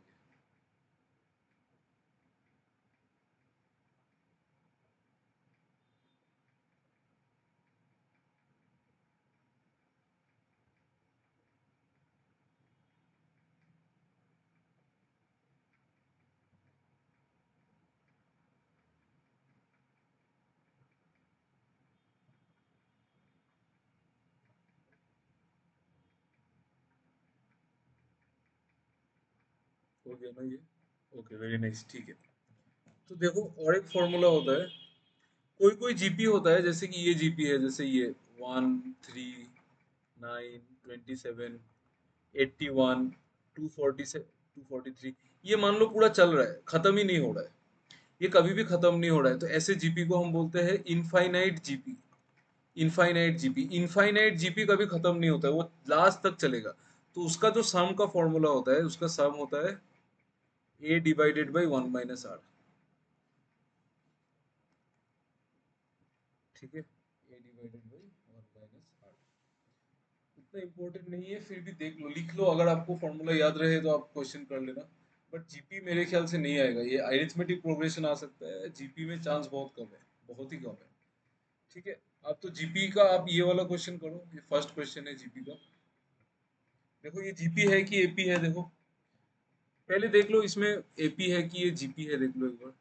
हो गया ना ये, ओके वेरी नाइस। ठीक है, तो देखो और एक फॉर्मूला होता है, कोई कोई जीपी होता है, जैसे कि ये जीपी है, जैसे ये 1, 3, 9, 27, 81, 243, ये मान लो पूरा चल रहा है, खत्म ही नहीं हो रहा है, ये कभी भी खत्म नहीं हो रहा है। तो ऐसे जीपी को हम बोलते हैं infinite GP. Infinite GP, infinite GP कभी खत्म नहीं होता है, वो लास्ट तक चलेगा। तो उसका जो सम का फॉर्मूला होता है, उसका सम होता है ए डिवाइडेड बाई 1 - r। ठीक है, ए डिवाइडेड बाई 1 - r। उतना इम्पोर्टेंट नहीं है, फिर भी देख लो, लिख लो, अगर आपको फॉर्मूला याद रहे तो आप क्वेश्चन कर लेना। बट जीपी मेरे ख्याल से नहीं आएगा, ये अरिथमेटिक प्रोग्रेशन आ सकता है, जीपी में चांस बहुत कम है, बहुत ही कम है। ठीक है, आप तो जीपी का आप ये वाला क्वेश्चन करो, ये फर्स्ट क्वेश्चन है जीपी का। देखो ये जीपी है कि एपी है, देखो पहले देख लो इसमें एपी है कि ये जीपी है, देख लो एक बार।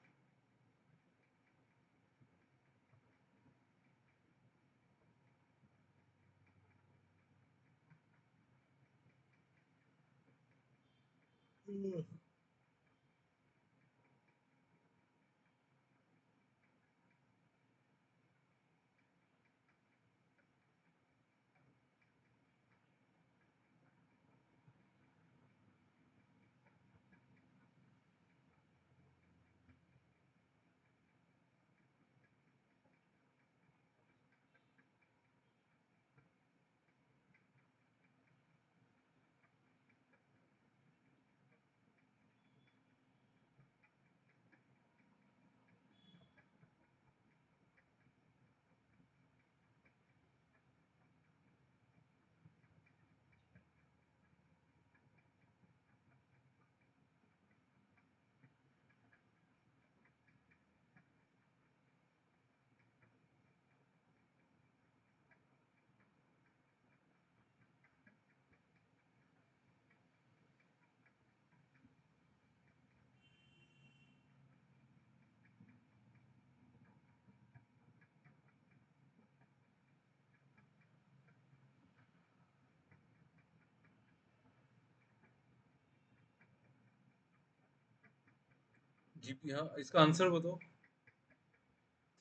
जीपी, हाँ इसका आंसर बताओ।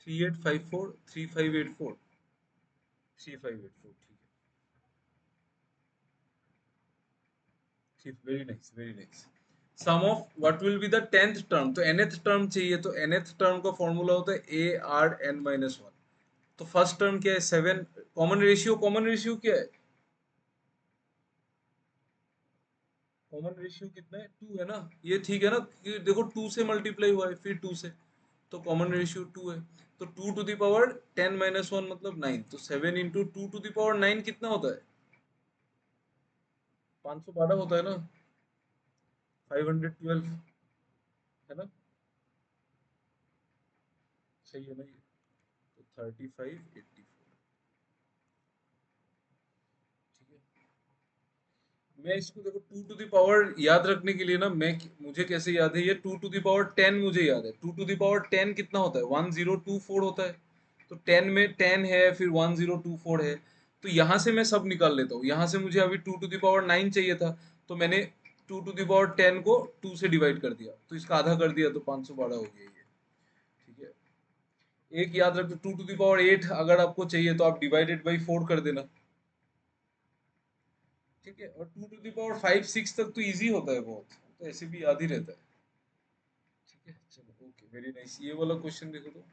3854 3584 3584, ठीक है, very nice very nice. Sum of what will be the 10th term, तो nth टर्म चाहिए, तो nth टर्म का फॉर्मूला होता है a r n minus one. तो फर्स्ट टर्म क्या है 7, कॉमन रेशियो क्या है, कॉमन रेशियो कितना है 2 है ना, ये ठीक है ना, कि देखो 2 से मल्टीप्लाई हुआ है फिर 2 से, तो कॉमन रेशियो 2 है। तो 2 to the power 10 minus one मतलब 9, तो 7 इंटू 2 टू द पावर 9 कितना होता है, 512 होता है ना, 512 है ना, सही है ना ये, तो 3584, ठीक है। मैं इसको देखो 2 टू द पावर याद रखने के लिए ना, मैं मुझे कैसे याद है ये, 2 टू द पावर 10 मुझे याद है, 2 टू द पावर 10 कितना होता है 1024 होता है, तो 10 में 10 है फिर 1024 है, तो यहाँ से मैं सब निकाल लेता हूँ, यहाँ से मुझे अभी 2 टू द पावर 9 चाहिए था, तो मैंने 2 टू द पावर 10 को 2 से डिवाइड कर दिया, तो इसका आधा कर दिया, तो 512 हो गया ये, ठीक है। एक याद रखो 2 टू द पावर 8 अगर आपको चाहिए तो आप डिवाइडेड बाई 4 कर देना, ठीक है, और 2 टू द पावर 5 6 तक तो इजी होता है बहुत, तो ऐसे भी याद ही रहता है, ठीक है। चलो ओके वेरी नाइस, ये वाला क्वेश्चन देखो तो,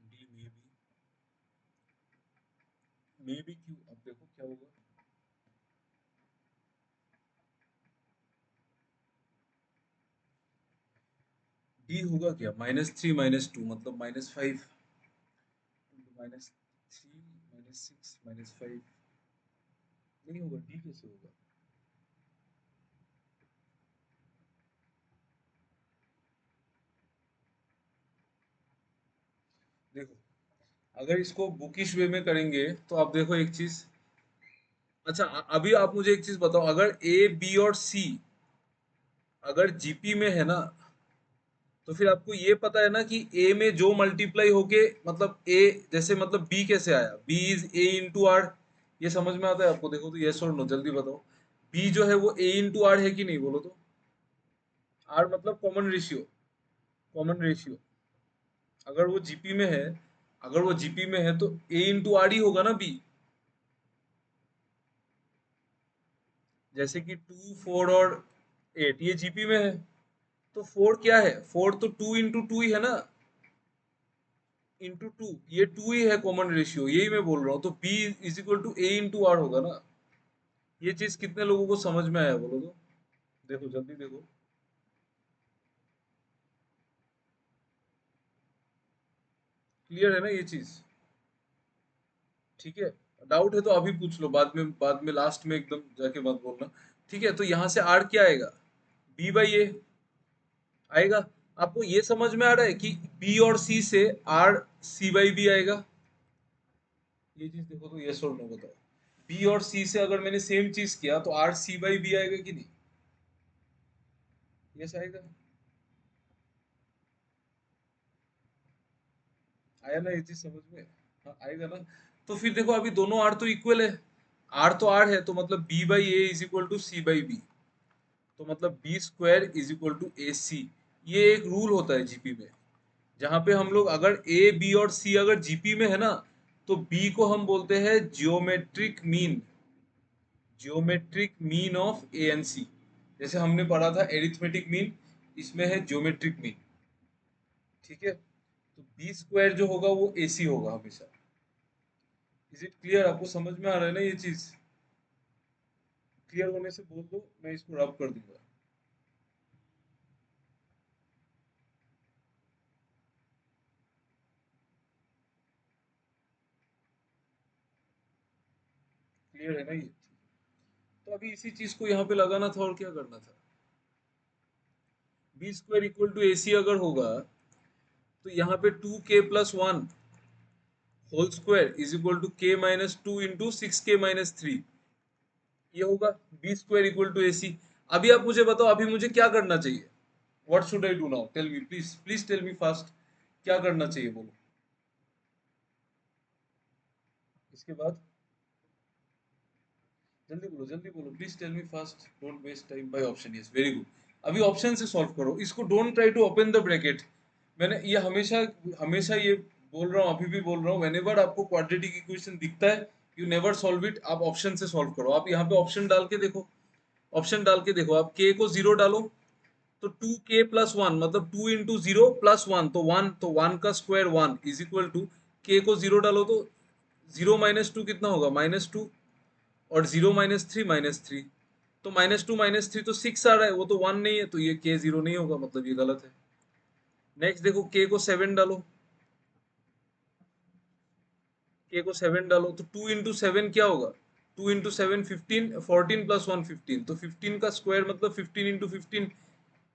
डी मे बी क्यों, अब देखो क्या होगा, डी होगा क्या -3 -2 मतलब -5, -3 -6 -5, नहीं होगा, डी कैसे होगा, देखो अगर इसको बुकिश वे में करेंगे तो आप देखो एक चीज, अच्छा अभी आप मुझे एक चीज बताओ, अगर ए बी और सी अगर जीपी में है ना, तो फिर आपको ये पता है ना कि ए में जो मल्टीप्लाई होके मतलब ए, जैसे मतलब बी कैसे आया, b is a into r, ये समझ में आता है आपको, देखो तो यस और नो जल्दी बताओ, बी जो है वो ए इंटू आर है कि नहीं, बोलो तो, आर मतलब कॉमन रेशियो, कॉमन रेशियो, अगर वो जीपी में है, अगर वो जीपी में है तो ए इंटू आर ही होगा ना बी, जैसे कि 2 4 और 8 ये जीपी में है, तो 4 क्या है, 4 तो 2 इंटू टू ही है ना, इंटू टू, ये 2 ही है कॉमन रेशियो, यही मैं बोल रहा हूँ, तो b is equal to a into r होगा ना, ये चीज कितने लोगों को समझ में आया बोलो तो, देखो जल्दी देखो, क्लियर है ना ये चीज, ठीक है। डाउट है तो अभी पूछ लो, बाद में लास्ट में एकदम जाके मत बोलना, ठीक है। तो यहाँ से आर क्या आएगा, बी बाई ए आएगा, आपको ये समझ में आ रहा है कि बी और सी से आर सी बाई बी आएगा, ये चीज देखो तो यस और नो बताओ, बी और सी से अगर मैंने सेम चीज किया तो आर सी बाई बी आएगा कि नहीं? यस आएगा। आया ना ये चीज समझ में? हाँ आएगा ना। तो फिर देखो अभी दोनों आर तो इक्वल है, आर तो आर है, तो मतलब b by a is equal to c by b, तो मतलब b square is equal to a c. ये एक रूल होता है जीपी में, जहां पे हम लोग अगर ए बी और सी अगर जीपी में है ना, तो बी को हम बोलते हैं geometric mean, geometric mean of a and c. जैसे हमने पढ़ा था एरिथमेटिक मीन, इसमें है जियोमेट्रिक मीन। ठीक है, तो बी स्क्वायर जो होगा वो ए सी होगा हमेशा। Is it clear? आपको समझ में आ रहा है ना ये चीज? क्लियर होने से बोल दो, मैं इसको रब कर दूंगा। क्लियर है ना ये? तो अभी इसी चीज को यहाँ पे लगाना था और क्या करना था। B square equal to a c अगर होगा तो यहाँ पे 2k+1 whole square is equal to k-2 into 6k-3, ये होगा b square equal to a c. अभी आप मुझे बताओ, अभी मुझे क्या करना चाहिए? What should I do now? Tell me please, please tell me fast, क्या करना चाहिए बोलो। इसके बाद जल्दी बोलो please, tell me fast, don't waste time by option. Yes very good. अभी ऑप्शन से सॉल्व करो इसको, don't try to open the bracket. मैंने ये हमेशा हमेशा ये बोल रहा हूँ, अभी भी बोल रहा हूँ, व्हेनेवर आपको क्वाड्रेटिक इक्वेशन दिखता है यू नेवर सॉल्व इट, आप ऑप्शन से सॉल्व करो। आप यहाँ पे ऑप्शन डाल के देखो, ऑप्शन डाल के देखो, आप k को 0 डालो तो 2k+1 मतलब 2 इंटू 0 प्लस 1, तो 1, तो 1 का square 1 is equal to, k को 0 डालो तो 0-2 कितना होगा? -2, और 0-3 -3, तो -2 -3 तो 6 आ रहा है, वो तो 1 नहीं है, तो ये k 0 नहीं होगा, मतलब ये गलत है। नेक्स्ट देखो, k को 7 डालो, k को 7 डालो तो 2 इंटू 7 क्या होगा? 2 इंटू 7 15, 14 प्लस 1 15, तो 15 का स्क्वायर मतलब 15 इंटू 15,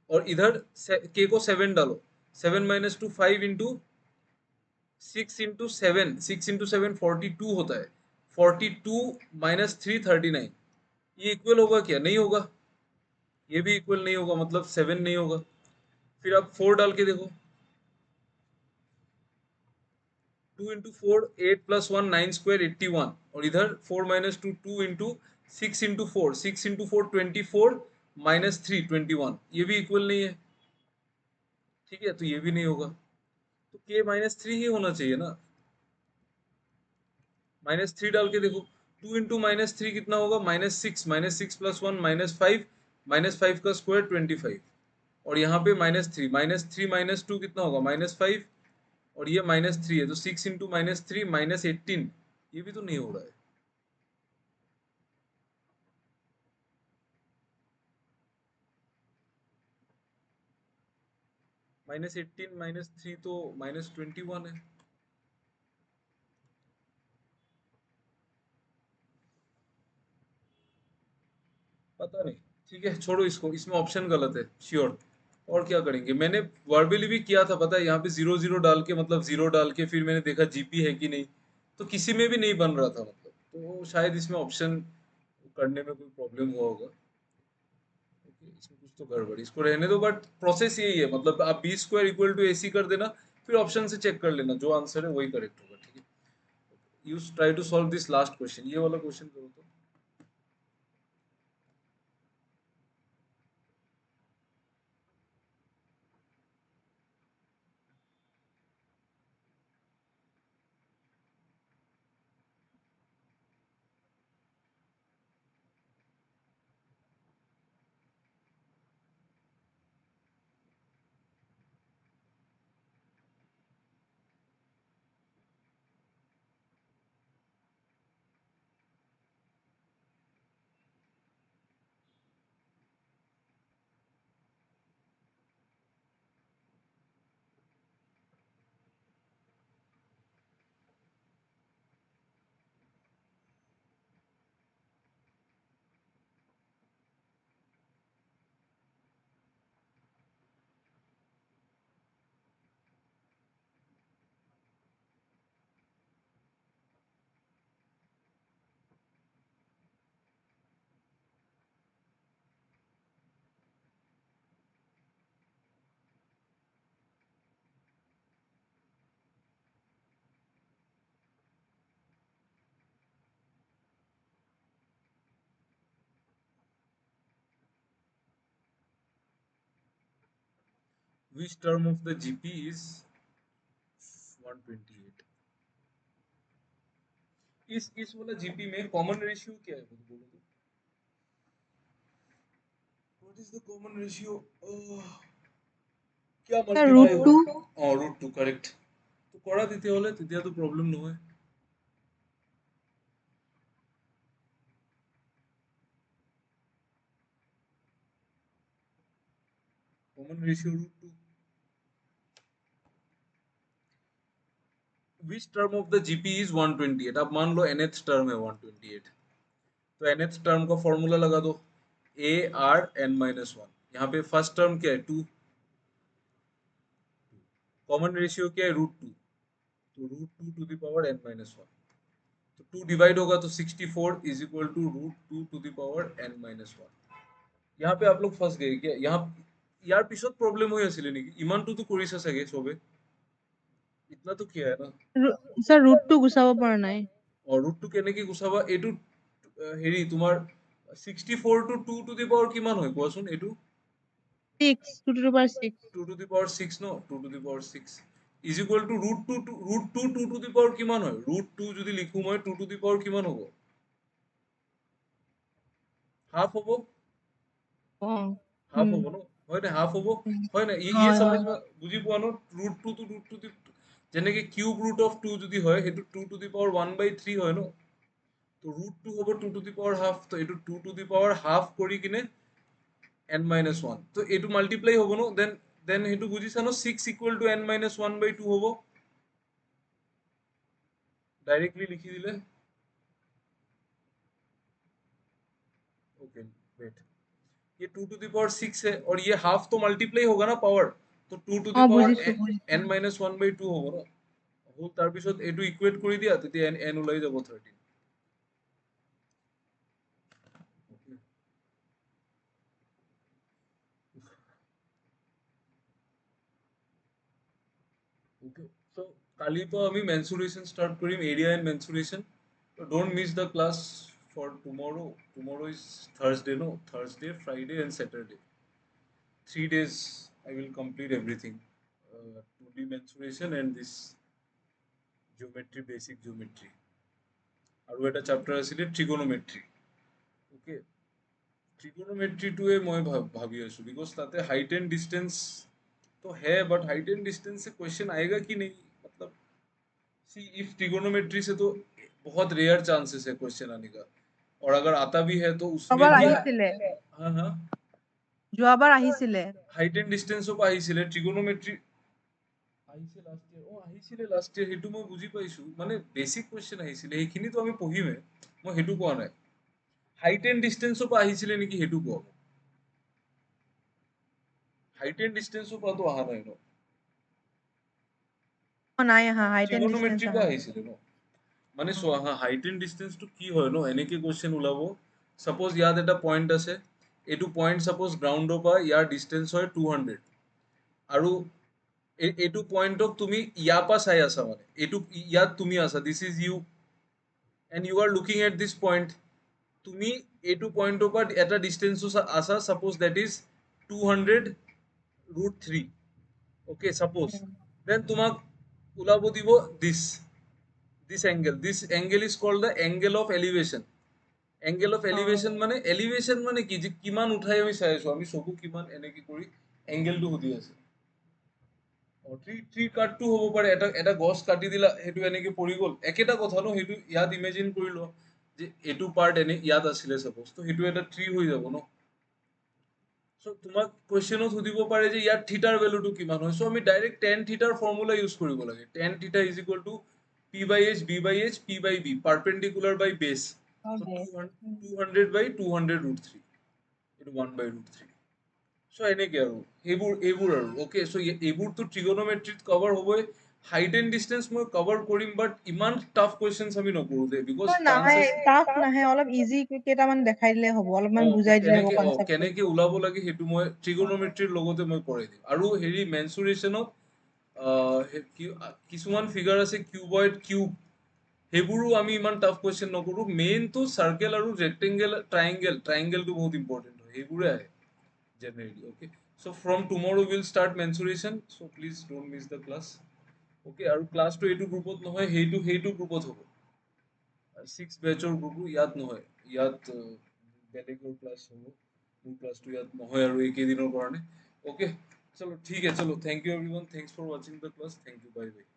और इधर k को 7 डालो, 7 - 2 5 इंटू 6 इंटू 7, 6 इंटू 7 42 होता है, 42 - 3 39, ये इक्वल होगा क्या? नहीं होगा, ये भी इक्वल नहीं होगा, मतलब 7 नहीं होगा। फिर आप 4 डाल के देखो, 2 इंटू 4 8 प्लस 1 9 स्क्वायर 81, और इधर 4 - 2 2 इंटू 6 इंटू 4 6 इंटू 4 24 -3 21, ये भी इक्वल नहीं है। ठीक है, तो ये भी नहीं होगा, तो k-3 ही होना चाहिए ना। -3 डाल के देखो, 2 इंटू -3 कितना होगा? -6 प्लस 1 -5, -5 का स्क्वायर 25, और यहाँ पे -3 -3 - 2 कितना होगा? -5, और ये -3 है, तो 6 इंटू -3 -18, ये भी तो नहीं हो रहा है। -18 -3 तो -21 है। पता नहीं, ठीक है छोड़ो इसको, इसमें ऑप्शन गलत है श्योर। और क्या करेंगे, मैंने वर्बली भी किया था पता है, यहाँ पे 0 0 डाल के, मतलब 0 डाल के फिर मैंने देखा जीपी है कि नहीं, तो किसी में भी नहीं बन रहा था, मतलब तो शायद इसमें ऑप्शन करने में कोई प्रॉब्लम हुआ होगा। ओके, इसमें कुछ तो गड़बड़, इसको रहने दो, बट प्रोसेस यही है, मतलब आप B square equal to a सी कर देना, फिर ऑप्शन से चेक कर लेना, जो आंसर है वही करेक्ट होगा। ठीक है, you try to solve this last question, ये वाला क्वेश्चन करो तो। which term of the GP is 128? इस वाला GP में कॉमन रेशियो क्या है मुझे बोलो तो? What is the common ratio? क्या root multiply हो? 2 root 2 correct. तो करा দিতে হলে তেতিয়া তো प्रॉब्लम নহয়. Common ratio root 2. Which term of the GP is 128? अब मान लो nth term है 128. तो nth term का फॉर्मूला लगा दो a r n minus 1. यहाँ पे फर्स्ट टर्म क्या है 2. कॉमन रेशियो क्या है √2. तो √2 to the power n minus 1. तो 2 डिवाइड होगा तो 64 is equal to √2 to the power n minus 1. यहाँ पे आप लोग फंस गए क्या? यहाँ यार पिছত प्रॉब्लम হৈ আছিল নেকি? ইমানটো তো কৰিছা চাগে সবে? ইতনা তো কিয়া है ना? স্যার রুট টু গুছাব পৰা নাই √2 কেনেকে গুছাবা? এইটো হেৰি তোমাৰ 64 টু 2 টু দি পাৱাৰ কিমান হয় কোৱাচোন এইটো? 6 2 to the power 6 2 to the power 6 no 2 to the power 6 is equal to √2 2 to the power কিমান হয়? √2 যদি লিখো মই 2 to the power কিমান হ'ব? হাফ হ'ব? অ হাফ হ'ব ন? হয় না হাফ হ'ব? হয় না ये হয় समझ হয় বুজি পোৱা ন? √2 to √2 যেনেকে কিউব ৰুট অফ 2 যদি হয় সেইটো 2 to the power 1/3 হয় ন? তো √2 হ'ব 2 to the power হাফ. তো এইটো 2 to the power হাফ কৰি কিনে n minus 1. তো এইটো মাল্টিপ্লাই হ'ব ন? দেন সেইটো বুজিছা ন? 6 equal to n minus 1/2 হ'ব. डायरेक्टली लिखी दिले. ओके वेट, ये 2 to the power 6 है और ये हाफ तो मल्टीप्लाई होगा ना पावर. तो 2 to অ the power বুজিছো n minus 1/2 होगा ना. হোল তাৰ পিছত এটো ইকুৱেট কৰি দিয়া তেতিয়া n ওলাই যাব 13. ओके सो কালি তো আমি মেনসুরেশন স্টার্ট করিম area and mensuration. Don't miss the class for tomorrow. Tomorrow is Thursday no? Thursday Friday and Saturday. 3 days I will complete everything. 2D mensuration and this geometry, basic geometry. আৰু এটা chapter আছিলে trigonometry. Okay, trigonometry টোৱে মই ভাবি আছো because তাতে height and distance तो है but height and distance से question आएगा कि नहीं? मतलब see if trigonometry से तो बहुत रेयर चांसेस है क्वेश्चन आने का. और अगर आता भी है तो उसमें যোৱাবাৰ भी আহিছিলে हाँ हाँ যোৱাবাৰ আহিছিলে হাইট এন্ড ডিস্টেন্সও আহিছিলে ট্ৰিগোনোমেট্ৰি আহিছে লাষ্ট ইয়াৰ. আহিছিলে লাষ্ট ইয়াৰ সেইটো মই বুজি পাইছো মানে বেসিক কোৱেশ্চন আহিছিলে সেইখিনি তো আমি পঢ়িমে. মই হেতু কোৱা নাই. হাইট এন্ড ডিস্টেন্সও আহিছিলে নেকি হেতু কোৱা. হাইট এন্ড ডিস্টেন্সও তো অহা নাই ন? নাই আহা হাইট এণ্ড ডিষ্টেন্স ট্ৰিগোনোমেট্ৰি আহিছিলে ন? মানে চোৱা হা হাইট এন্ড ডিস্টেন্সটো কি হয় ন? এনেকে কোৱেশ্চন ওলাব. সাপোজ ইয়াত এটা পইণ্ট আছে, এইটো পইণ্ট সাপোজ গ্ৰাউণ্ডৰ পৰা ইয়াৰ ডিস্টেন্স হয় 200 আৰু এইটো পইণ্টক তুমি ইয়াৰ পৰা চাই আছা মানে এইটো ইয়াত তুমি আছা, this is you and you are looking at this point. তুমি এইটো পইণ্টৰ পৰা এটা ডিস্টেন্স আছা suppose that is 200√3. Okay suppose then তোমাক ওলাব দিব this angle is called the angle of elevation. angle of elevation মানে কি যে কিমান উঠাই আমি চাই আছো, আমি চকু কিমান এনেকে কৰি এংগেলটো সুধি আছে. ট্ৰি কাটটো হ'ব পাৰে, এটা গছ কাটি দিলা সেইটো এনেকে পৰি গ'ল একেটা কথা ন? সেইটো ইয়াত ইমেজিন কৰি লোৱা যে এইটো পাৰ্ট এনে ইয়াত আছিলে সাপোজ, তো সেইটো এটা ট্ৰি হৈ যাব ন? সো তোমাক কোৱেশ্চনত সুধিব পাৰে যে ইয়াত থিটাৰ ভ্যালুটো কিমান হয়. সো আমি ডাইৰেক্ট tan থিটাৰ ফৰ্মুলা ইউজ কৰিব লাগে. tan theta is equal to p/h b/h p/b perpendicular by base. So 200/200√3 এটা 1/√3. সো এনেকে আৰু এইবোৰ আৰু ওকে. সো এইবোৰতো ট্ৰিগোনোমেট্ৰিত কভাৰ হ'বই. হাইট এণ্ড ডিস্টেন্স মই cover Karim but Iman tough questions আমি নকৰো দে বিকজ নাহে চান্সেছ টাফ নাহে অলপ ইজি কেইটামান দেখাই দিলে হ'ব অলপমান বুজাই দিলে হ'ব কনচেপ্ট কেনেকে ওলাব লাগে সেইটো মই ট্ৰিগোনোমেট্ৰিৰ লগতে মই কৰাই দিম. আৰু হেৰি মেনচুৰেশ্যনত কিছুমান ফিগাৰ আছে কিউবইড কিউব, সেইবোৰো আমি ইমান টাফ কুৱেশ্যন নকৰো. মেইনটো চাৰ্কেল আৰু ৰেক্টেংগেল ট্ৰাইংগেলটো বহুত ইম্পৰ্টেণ্ট হয়, সেইবোৰে আহে generally. Okay So from tomorrow we'll start mensuration, so please don't miss the class. Okay, আৰু ক্লাছটো এইটো গ্ৰুপত নহয়, সেইটো গ্ৰুপত হ'ব। 6 বেচৰ গ্ৰুপ ইয়াত নহয়, ইয়াত বেলেগৰ ক্লাছ হ'ব, মোৰ ক্লাছটো ইয়াত নহয় আৰু এইকেইদিনৰ কাৰণে। Okay, চলো ঠিক আছে, চলো, thank you everyone, thanks for watching the class, thank you, bye bye।